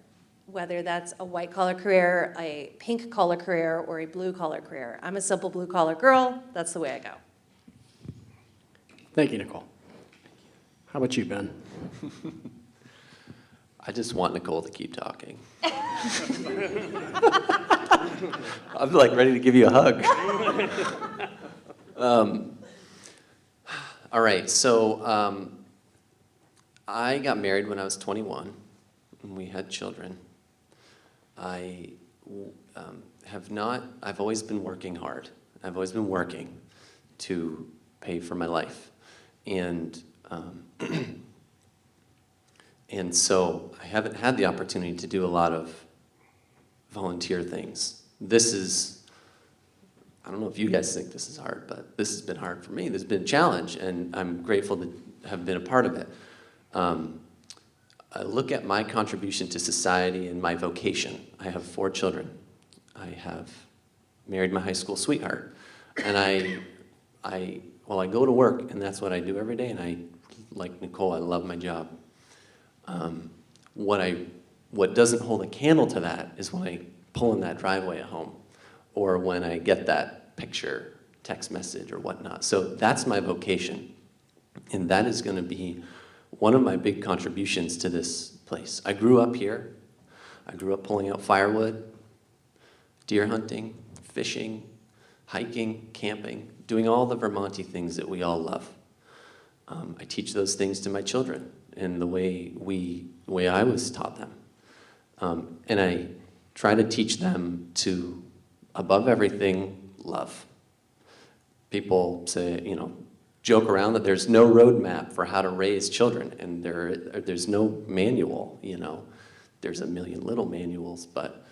whether that's a white-collar career, a pink-collar career, or a blue-collar career. I'm a simple blue-collar girl. That's the way I go. Thank you, Nichole. How about you, Ben? I just want Nichole to keep talking. I'm like ready to give you a hug. All right, so I got married when I was 21, and we had children. I've always been working hard. I've always been working to pay for my life. And and so I haven't had the opportunity to do a lot of volunteer things. This is, I don't know if you guys think this is hard, but this has been hard for me. This has been a challenge, and I'm grateful to have been a part of it. I look at my contribution to society and my vocation. I have 4 children. I have married my high school sweetheart. And I go to work, and that's what I do every day, and like Nichole, I love my job. What doesn't hold a candle to that is when I pull in that driveway at home, or when I get that picture, text message, or whatnot. So that's my vocation, and that is going to be one of my big contributions to this place. I grew up here. I grew up pulling out firewood, deer hunting, fishing, hiking, camping, doing all the Vermonty things that we all love. I teach those things to my children in the way I was taught them. And I try to teach them to, above everything, love. People say, joke around that there's no roadmap for how to raise children, and there's no manual, There's a million little manuals, but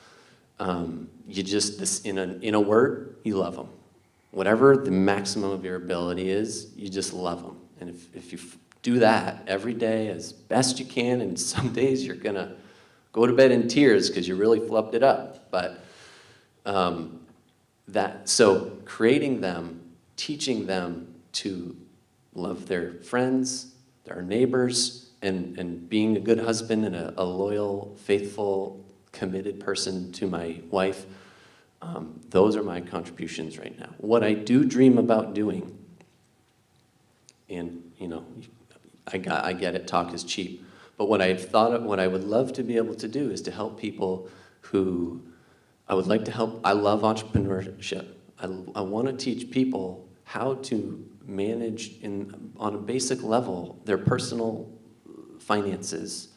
you just, in a word, you love them. Whatever the maximum of your ability is, you just love them. And if you do that every day as best you can, and some days you're gonna go to bed in tears because you really flubbed it up. But so creating them, teaching them to love their friends, their neighbors, and being a good husband and a loyal, faithful, committed person to my wife, those are my contributions right now. What I do dream about doing, and I get it, talk is cheap, but what I've thought of, what I would love to be able to do is to help people who I would like to help. I love entrepreneurship. I want to teach people how to manage on a basic level their personal finances,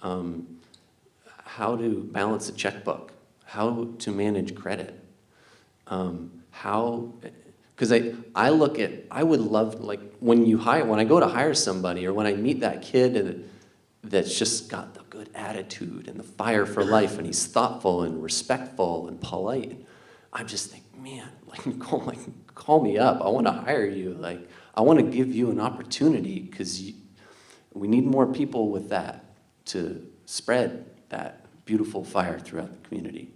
how to balance a checkbook, how to manage credit, because I would love, like, when I go to hire somebody, or when I meet that kid that's just got the good attitude and the fire for life, and he's thoughtful and respectful and polite, I just think, man, call me up. I want to hire you. I want to give you an opportunity, because we need more people with that to spread that beautiful fire throughout the community.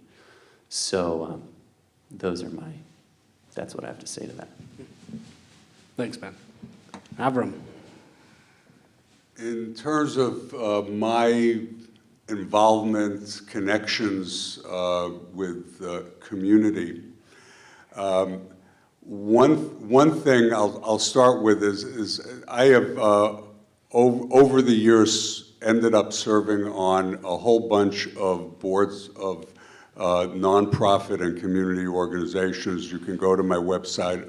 So that's what I have to say to that. Thanks, Ben. Avram. In terms of my involvement, connections with the community, one thing I'll start with is I have over the years ended up serving on a whole bunch of boards of nonprofit and community organizations. You can go to my website,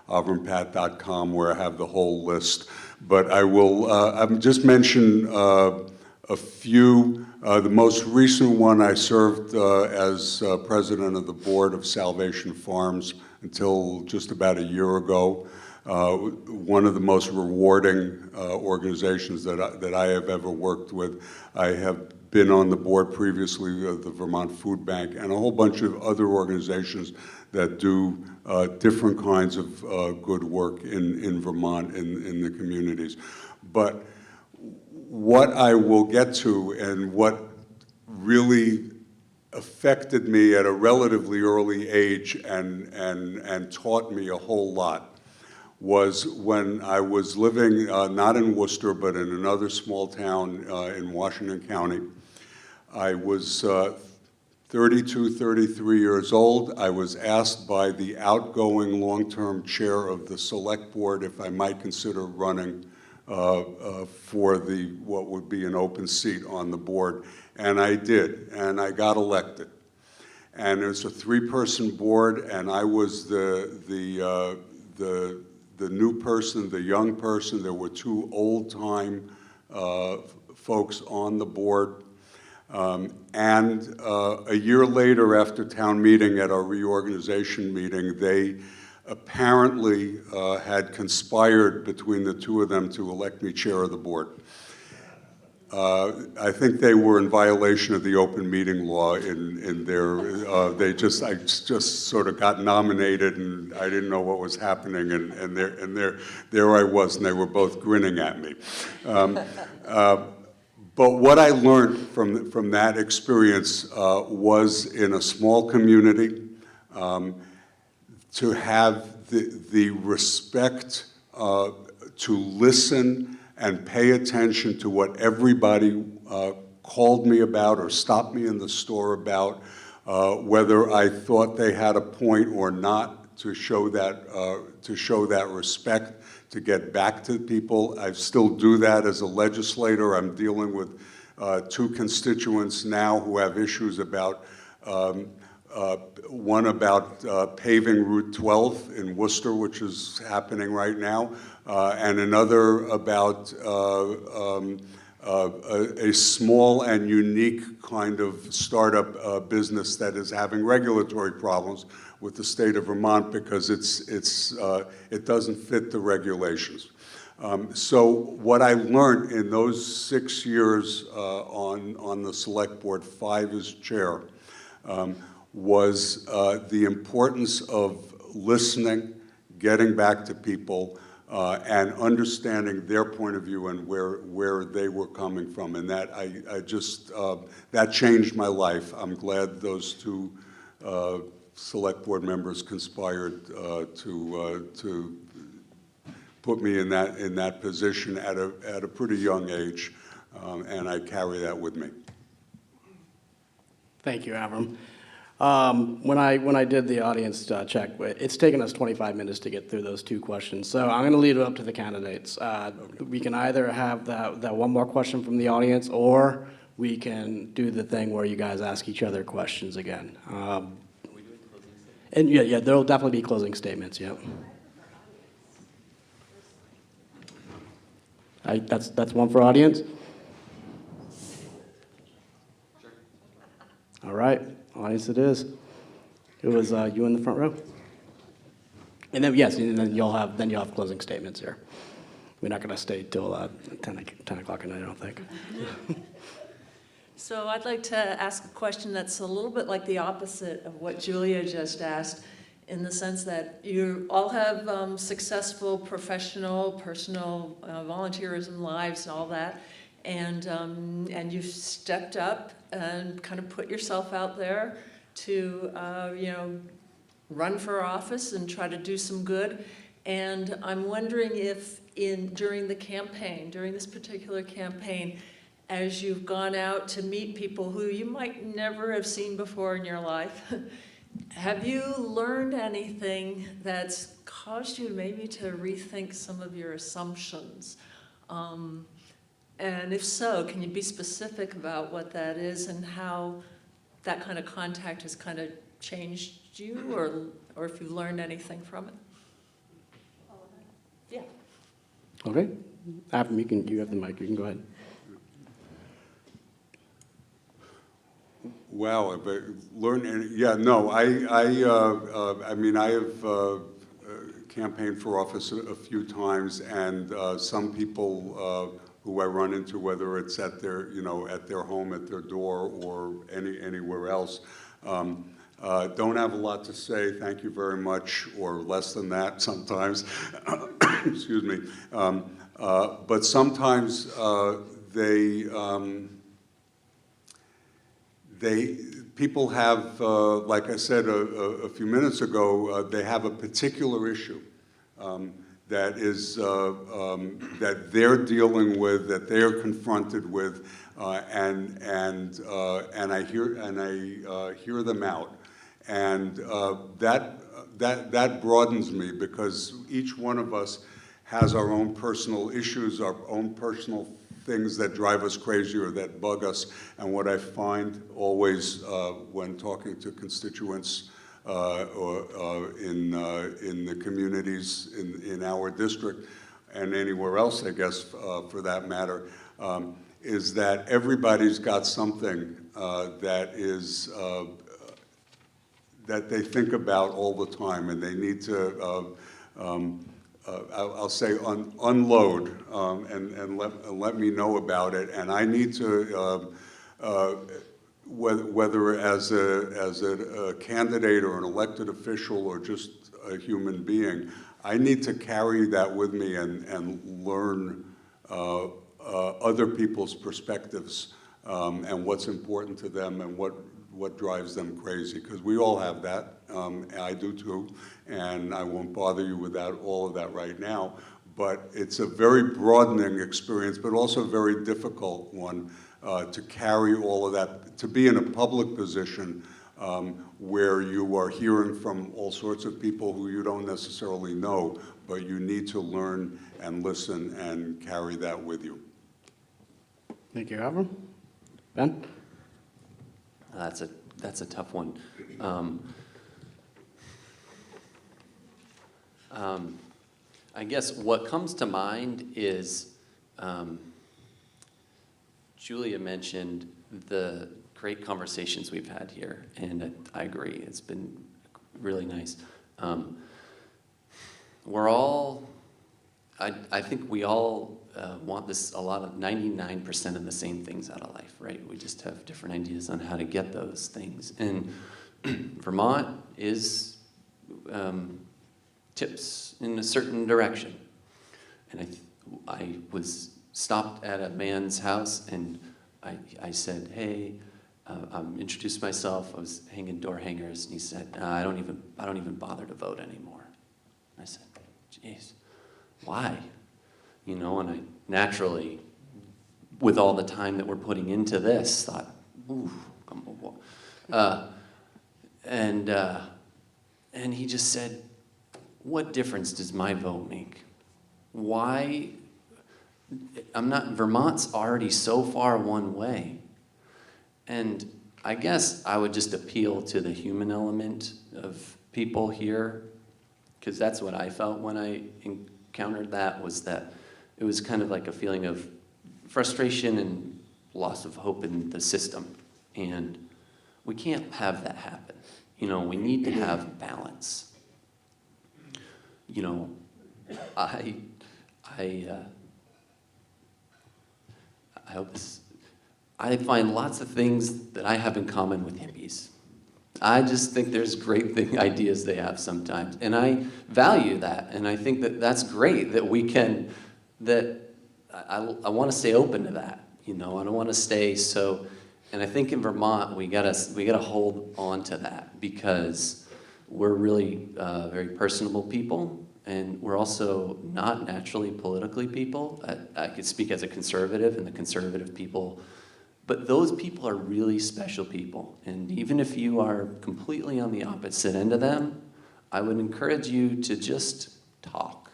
avrampatt.com, where I have the whole list. But I'll just mention a few. The most recent one, I served as president of the board of Salvation Farms until just about a year ago. One of the most rewarding organizations that I have ever worked with. I have been on the board previously of the Vermont Food Bank and a whole bunch of other organizations that do different kinds of good work in Vermont in the communities. But what I will get to, and what really affected me at a relatively early age and taught me a whole lot, was when I was living not in Worcester, but in another small town in Washington County. I was 32, 33 years old. I was asked by the outgoing long-term chair of the select board if I might consider running for what would be an open seat on the board, and I did, and I got elected. And it's a three-person board, and I was the new person, the young person. There were two old-time folks on the board. And a year later, after town meeting, at our reorganization meeting, they apparently had conspired between the two of them to elect me chair of the board. I think they were in violation of the open meeting law in their, I just sort of got nominated, and I didn't know what was happening, and there I was, and they were both grinning at me. But what I learned from that experience was, in a small community, to have the respect to listen and pay attention to what everybody called me about or stopped me in the store about, whether I thought they had a point or not, to show that respect, to get back to people. I still do that as a legislator. I'm dealing with two constituents now who have issues about one about paving Route 12 in Worcester, which is happening right now, and another about a small and unique kind of startup business that is having regulatory problems with the state of Vermont because it doesn't fit the regulations. So what I learned in those 6 years on the select board, 5 as chair, was the importance of listening, getting back to people, and understanding their point of view and where they were coming from. And that that changed my life. I'm glad those 2 select board members conspired to put me in that position at a pretty young age, and I carry that with me. Thank you, Avram. When I did the audience check, it's taken us 25 minutes to get through those 2 questions. So I'm going to leave it up to the candidates. We can either have that one more question from the audience, or we can do the thing where you guys ask each other questions again. And yeah, there'll definitely be closing statements. Yeah. That's one for audience. All right. Audience it is. It was you in the front row. And then, yes, and then you'll have closing statements here. We're not going to stay till 10 o'clock at night, I don't think. So I'd like to ask a question that's a little bit like the opposite of what Julia just asked, in the sense that you all have successful professional, personal, volunteerism lives and all that, and you've stepped up and kind of put yourself out there to, run for office and try to do some good. And I'm wondering if during this particular campaign, as you've gone out to meet people who you might never have seen before in your life, have you learned anything that's caused you maybe to rethink some of your assumptions? And if so, can you be specific about what that is and how that kind of contact has kind of changed you, or if you've learned anything from it? Yeah. Okay. Avram, you have the mic. You can go ahead. Wow, but learn, yeah, no, I mean, I have campaigned for office a few times, and some people who I run into, whether it's at their, at their home, at their door, or anywhere else, don't have a lot to say, thank you very much, or less than that sometimes, excuse me. But sometimes people have, like I said a few minutes ago, they have a particular issue that is that they're dealing with, that they're confronted with, and I hear them out, and that broadens me, because each one of us has our own personal issues, our own personal things that drive us crazy or that bug us. And what I find always when talking to constituents or in the communities in our district and anywhere else, I guess, for that matter, is that everybody's got something that is that they think about all the time, and they need to I'll say unload and let me know about it, and I need to whether as a candidate or an elected official or just a human being, I need to carry that with me and learn other people's perspectives and what's important to them and what drives them crazy, because we all have that. I do too, and I won't bother you with all of that right now, but it's a very broadening experience, but also a very difficult one to carry all of that, to be in a public position where you are hearing from all sorts of people who you don't necessarily know, but you need to learn and listen and carry that with you. Thank you, Avram. Ben? That's a that's a tough one. I guess what comes to mind is Julia mentioned the great conversations we've had here, and I agree. It's been really nice. We're all, I think we all want this, a lot of 99% of the same things out of life, right? We just have different ideas on how to get those things. And Vermont is tips in a certain direction. And I was stopped at a man's house, and I said, hey, introduced myself. I was hanging door hangers, and he said, I don't even bother to vote anymore. I said, geez, why? You know, and I naturally, with all the time that we're putting into this, thought, ooh, come on. And he just said, what difference does my vote make? Why? Vermont's already so far one way. And I guess I would just appeal to the human element of people here, because that's what I felt when I encountered that, was that it was kind of like a feeling of frustration and loss of hope in the system. And we can't have that happen. You know, we need to have balance. You know, I hope this, I find lots of things that I have in common with hippies. I just think there's great ideas they have sometimes, and I value that, and I think that that's great that we can, that I want to stay open to that, you know, I don't want to stay so, and I think in Vermont we gotta hold on to that, because we're really very personable people, and we're also not naturally politically people. I could speak as a conservative, and the conservative people, but those people are really special people. And even if you are completely on the opposite end of them, I would encourage you to just talk.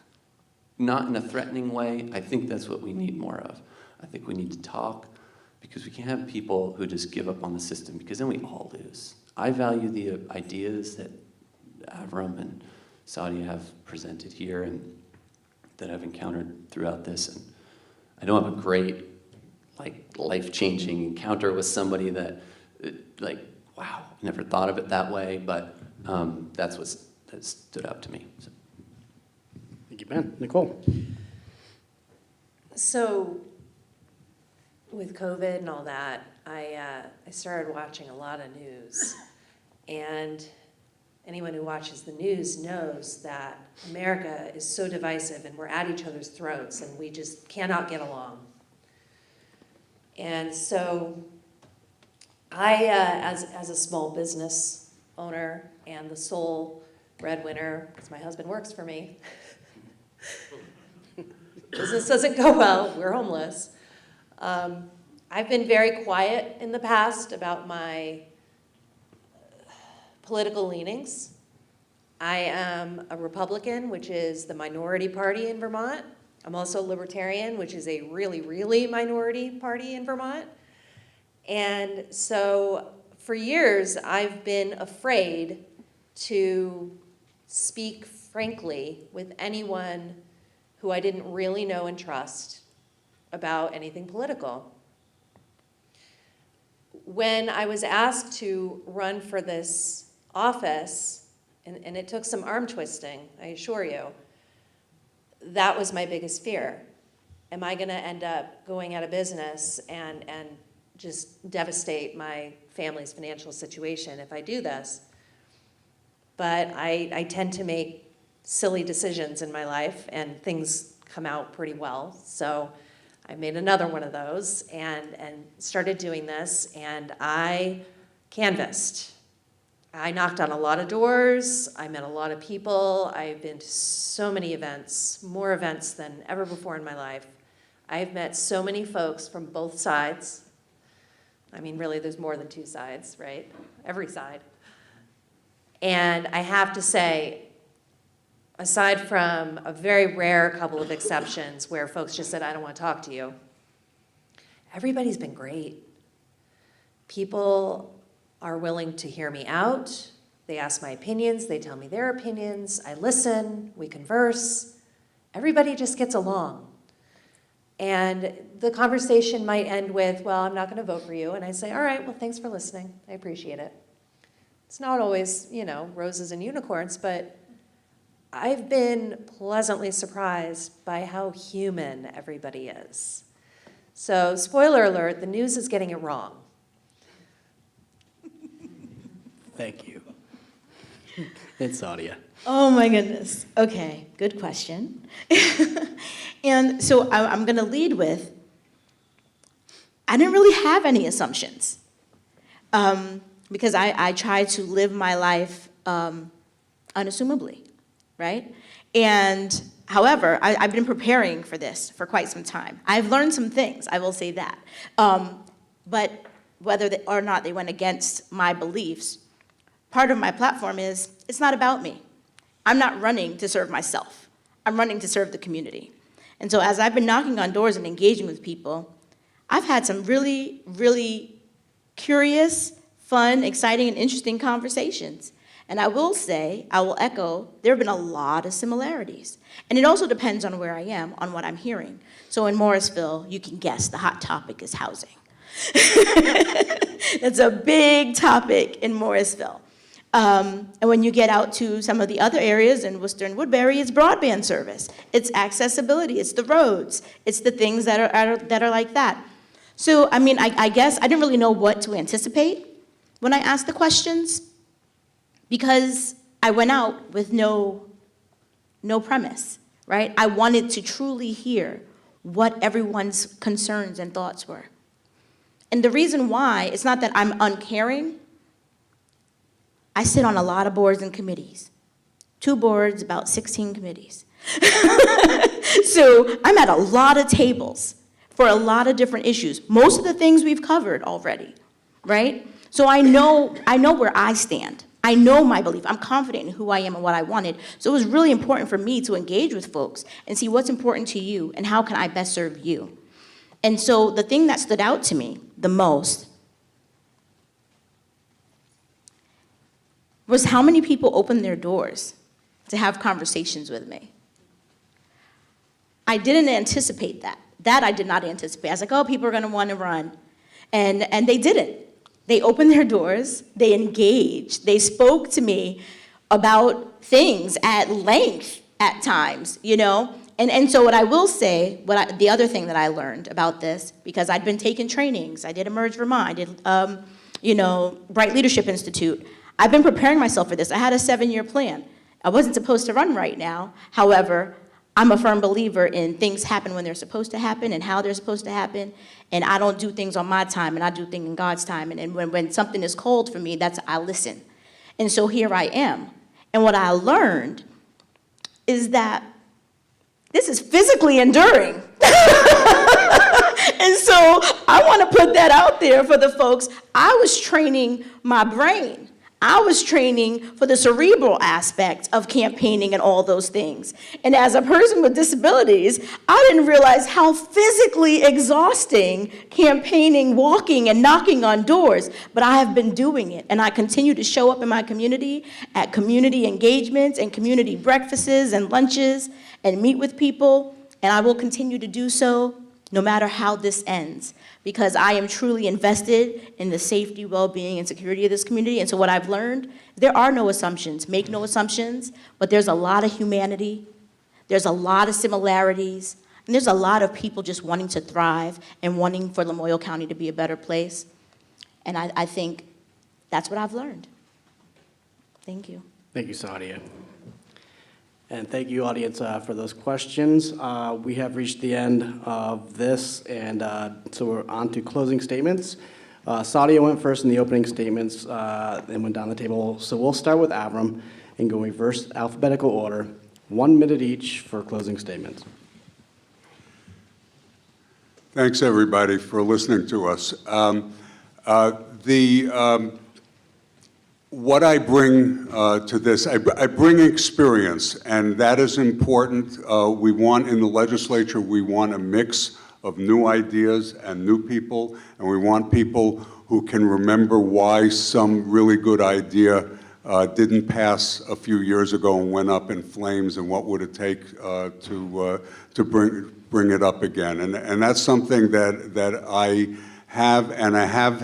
Not in a threatening way. I think that's what we need more of. I think we need to talk, because we can't have people who just give up on the system, because then we all lose. I value the ideas that Avram and Saudia have presented here and that I've encountered throughout this. And I don't have a great, life-changing encounter with somebody that, wow, never thought of it that way, but that's that stood out to me. So. Thank you, Ben. Nichole? So, with COVID and all that, I started watching a lot of news. And anyone who watches the news knows that America is so divisive, and we're at each other's throats, and we just cannot get along. And so I, as a small business owner and the sole breadwinner, because my husband works for me, business doesn't go well, we're homeless. I've been very quiet in the past about my political leanings. I am a Republican, which is the minority party in Vermont. I'm also a Libertarian, which is a really, really minority party in Vermont. And so for years, I've been afraid to speak frankly with anyone who I didn't really know and trust about anything political. When I was asked to run for this office, and it took some arm twisting, I assure you, that was my biggest fear. Am I gonna end up going out of business and just devastate my family's financial situation if I do this? But I tend to make silly decisions in my life, and things come out pretty well. So I made another one of those and started doing this, and I canvassed. I knocked on a lot of doors, I met a lot of people, I've been to so many events, more events than ever before in my life. I've met so many folks from both sides. I mean, really, there's more than two sides, right? Every side. And I have to say, aside from a very rare couple of exceptions where folks just said, I don't want to talk to you, everybody's been great. People are willing to hear me out. They ask my opinions, they tell me their opinions, I listen, we converse. Everybody just gets along. And the conversation might end with, well, I'm not going to vote for you. And I say, all right, well, thanks for listening. I appreciate it. It's not always, roses and unicorns, but I've been pleasantly surprised by how human everybody is. So, spoiler alert, the news is getting it wrong. Thank you. It's Saudia. Oh my goodness. Okay, good question. And so I'm going to lead with, I didn't really have any assumptions because I try to live my life unassumably, right? And however, I've been preparing for this for quite some time. I've learned some things, I will say that. But whether or not they went against my beliefs, part of my platform is, it's not about me. I'm not running to serve myself. I'm running to serve the community. And so as I've been knocking on doors and engaging with people, I've had some really, really curious, fun, exciting, and interesting conversations. And I will say, I will echo, there have been a lot of similarities. And it also depends on where I am, on what I'm hearing. So in Morrisville, you can guess the hot topic is housing. That's a big topic in Morrisville. And when you get out to some of the other areas in Worcester and Woodbury, it's broadband service, it's accessibility, it's the roads, it's the things that are like that. So, I guess I didn't really know what to anticipate when I asked the questions because I went out with no premise, right? I wanted to truly hear what everyone's concerns and thoughts were. And the reason why, it's not that I'm uncaring. I sit on a lot of boards and committees. 2 boards, about 16 committees. So I'm at a lot of tables for a lot of different issues. Most of the things we've covered already, right? So I know where I stand. I know my belief. I'm confident in who I am and what I wanted. So it was really important for me to engage with folks and see what's important to you and how can I best serve you. And so the thing that stood out to me the most was how many people opened their doors to have conversations with me. I didn't anticipate that. That I did not anticipate. I was like, oh, people are gonna wanna run. And they didn't. They opened their doors, they engaged, they spoke to me about things at length at times, And so what I will say, the other thing that I learned about this, because I'd been taking trainings, I did Emerge Vermont, I did, Bright Leadership Institute. I've been preparing myself for this. I had a 7-year plan. I wasn't supposed to run right now. However, I'm a firm believer in things happen when they're supposed to happen and how they're supposed to happen. And I don't do things on my time, and I do things in God's time. And when something is called for me, I listen. And so here I am. And what I learned is that this is physically enduring. And so I want to put that out there for the folks. I was training my brain. I was training for the cerebral aspect of campaigning and all those things. And as a person with disabilities, I didn't realize how physically exhausting campaigning, walking, and knocking on doors, but I have been doing it. And I continue to show up in my community at community engagements and community breakfasts and lunches and meet with people, and I will continue to do so no matter how this ends, because I am truly invested in the safety, well-being, and security of this community. And so what I've learned, there are no assumptions. Make no assumptions, but there's a lot of humanity, there's a lot of similarities, and there's a lot of people just wanting to thrive and wanting for Lamoille County to be a better place. And I think that's what I've learned. Thank you. Thank you, Saudia. And thank you, audience, for those questions. We have reached the end of this, and so we're on to closing statements. Saudia went first in the opening statements and went down the table. So we'll start with Avram and go reverse alphabetical order. 1 minute each for closing statements. Thanks, everybody, for listening to us. What I bring to this, I bring experience, and that is important. We want in the legislature, we want a mix of new ideas and new people, and we want people who can remember why some really good idea didn't pass a few years ago and went up in flames, and what would it take to bring it up again. And that's something that I have, and I've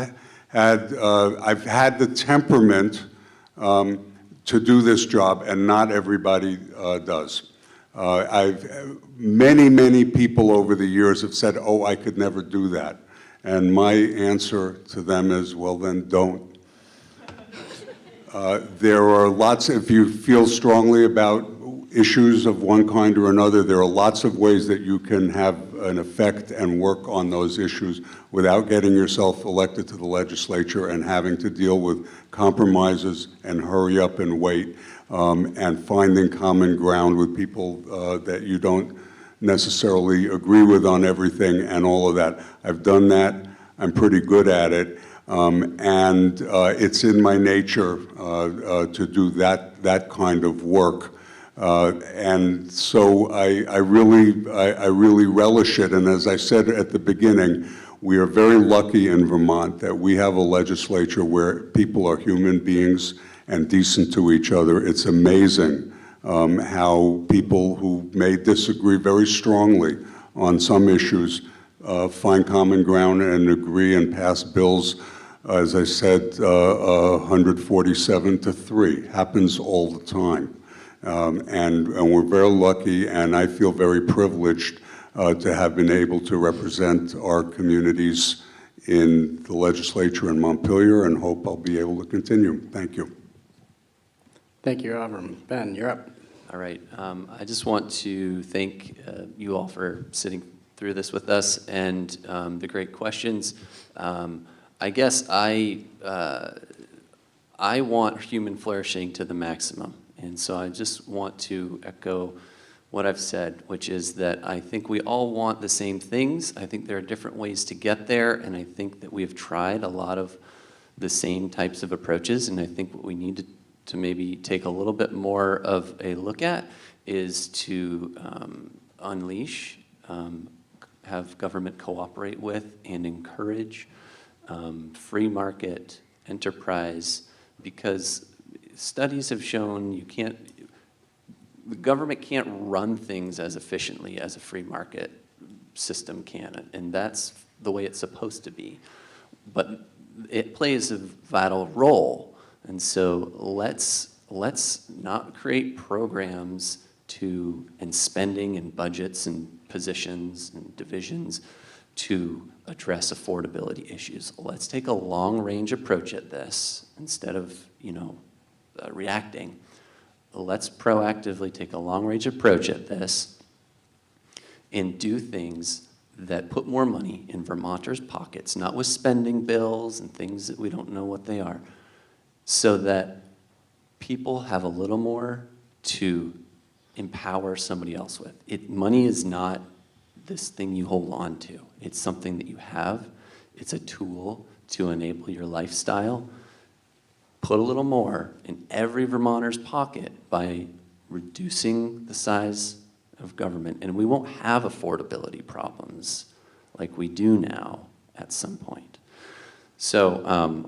had the temperament to do this job, and not everybody does. Many people over the years have said, oh, I could never do that. And my answer to them is, well, then don't. There are lots, if you feel strongly about issues of one kind or another, there are lots of ways that you can have an effect and work on those issues without getting yourself elected to the legislature and having to deal with compromises and hurry up and wait, and finding common ground with people that you don't necessarily agree with on everything and all of that. I've done that. I'm pretty good at it. And it's in my nature to do that kind of work. And so I really relish it. And as I said at the beginning, we are very lucky in Vermont that we have a legislature where people are human beings and decent to each other. It's amazing how people who may disagree very strongly on some issues find common ground and agree and pass bills. As I said, 147 to 3 happens all the time. And we're very lucky, and I feel very privileged to have been able to represent our communities in the legislature in Montpelier, and hope I'll be able to continue. Thank you. Thank you, Avram. Ben, you're up. All right. I just want to thank you all for sitting through this with us and the great questions. I guess I want human flourishing to the maximum. And so I just want to echo what I've said, which is that I think we all want the same things. I think there are different ways to get there, and I think that we have tried a lot of the same types of approaches, and I think what we need to maybe take a little bit more of a look at is to unleash, have government cooperate with and encourage free market enterprise, because studies have shown the government can't run things as efficiently as a free market system can, and that's the way it's supposed to be. But it plays a vital role, and so let's not create programs and spending and budgets and positions and divisions to address affordability issues. Let's take a long-range approach at this instead of, reacting. Let's proactively take a long-range approach at this and do things that put more money in Vermonters' pockets, not with spending bills and things that we don't know what they are, so that people have a little more to empower somebody else with. Money is not this thing you hold on to. It's something that you have. It's a tool to enable your lifestyle. Put a little more in every Vermonter's pocket by reducing the size of government, and we won't have affordability problems like we do now at some point. So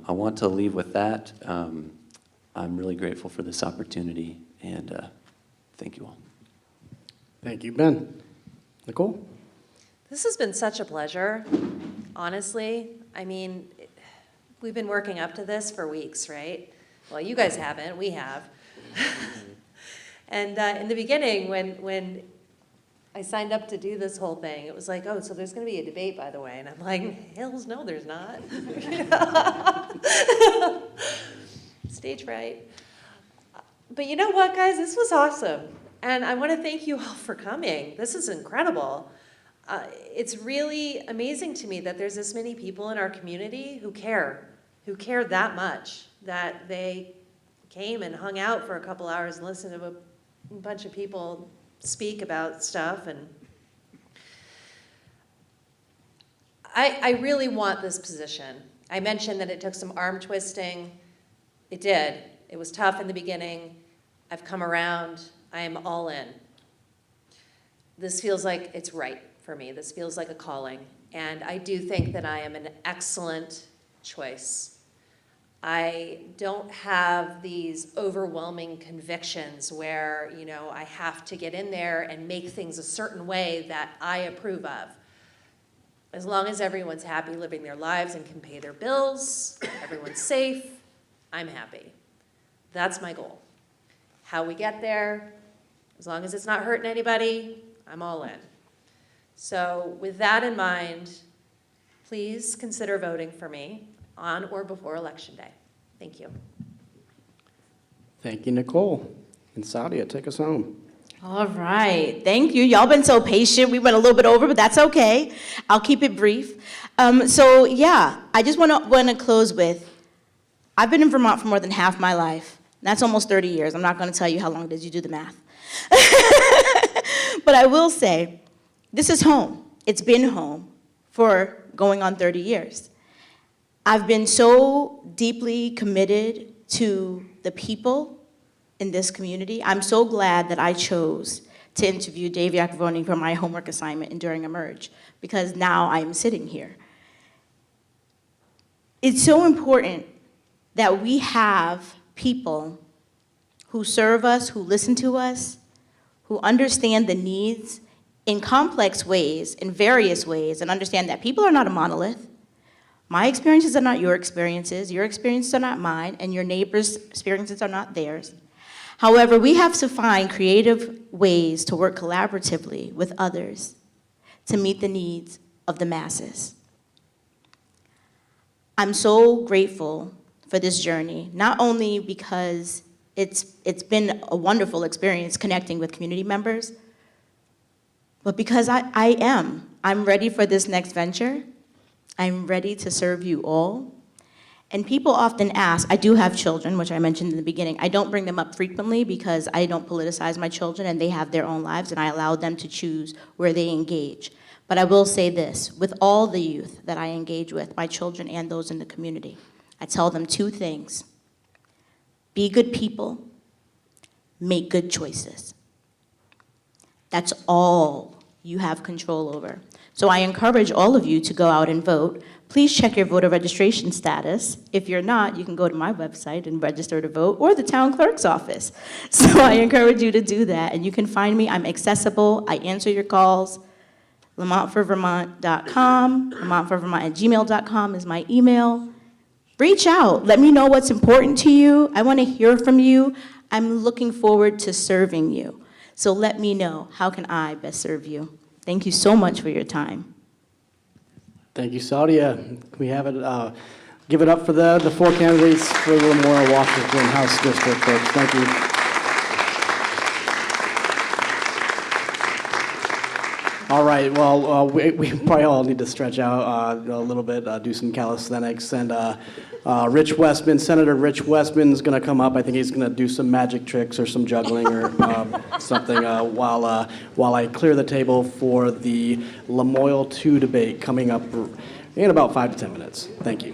I want to leave with that. I'm really grateful for this opportunity, and thank you all. Thank you, Ben. Nichole? This has been such a pleasure, honestly. I mean, we've been working up to this for weeks, right? Well, you guys haven't, we have. And in the beginning, when I signed up to do this whole thing, it was like, oh, so there's gonna be a debate, by the way. And I'm like, hells no, there's not. Stage fright. But you know what, guys? This was awesome. And I wanna thank you all for coming. This is incredible. It's really amazing to me that there's this many people in our community who care that much, that they came and hung out for a couple hours and listened to a bunch of people speak about stuff. And I really want this position. I mentioned that it took some arm twisting. It did. It was tough in the beginning. I've come around. I am all in. This feels like it's right for me. This feels like a calling. And I do think that I am an excellent choice. I don't have these overwhelming convictions where, you know, I have to get in there and make things a certain way that I approve of. As long as everyone's happy living their lives and can pay their bills, everyone's safe, I'm happy. That's my goal. How we get there, as long as it's not hurting anybody, I'm all in. So with that in mind, please consider voting for me on or before Election Day. Thank you. Thank you, Nichole. And Saudia, take us home. All right, thank you. Y'all been so patient. We went a little bit over, but that's okay. I'll keep it brief. So yeah, I just want to close with, I've been in Vermont for more than half my life. That's almost 30 years. I'm not going to tell you how long it is. You do the math. But I will say, this is home. It's been home for going on 30 years. I've been so deeply committed to the people in this community. I'm so glad that I chose to interview Dave Yakavoni for my homework assignment and during Emerge, because now I am sitting here. It's so important that we have people who serve us, who listen to us, who understand the needs in complex ways, in various ways, and understand that people are not a monolith. My experiences are not your experiences are not mine, and your neighbors' experiences are not theirs. However, we have to find creative ways to work collaboratively with others to meet the needs of the masses. I'm so grateful for this journey, not only because it's been a wonderful experience connecting with community members, but because I'm ready for this next venture. I'm ready to serve you all. And people often ask, I do have children, which I mentioned in the beginning. I don't bring them up frequently because I don't politicize my children, and they have their own lives, and I allow them to choose where they engage. But I will say this, with all the youth that I engage with, my children and those in the community, I tell them two things. Be good people, make good choices. That's all you have control over. So I encourage all of you to go out and vote. Please check your voter registration status. If you're not, you can go to my website and register to vote, or the town clerk's office. So I encourage you to do that, and you can find me. I'm accessible. I answer your calls. LamontForVermont.com, LamontForVermont@gmail.com is my email. Reach out. Let me know what's important to you. I want to hear from you. I'm looking forward to serving you. So let me know, how can I best serve you? Thank you so much for your time. Thank you, Saudia. Can we have it, give it up for the four candidates for the Lamoille-Washington House District, folks. Thank you. All right, well, we probably all need to stretch out a little bit, do some calisthenics, and Rich Westman, Senator Rich Westman is going to come up. I think he's going to do some magic tricks or some juggling or something while I clear the table for the Lamoille 2 debate coming up in about 5 to 10 minutes. Thank you.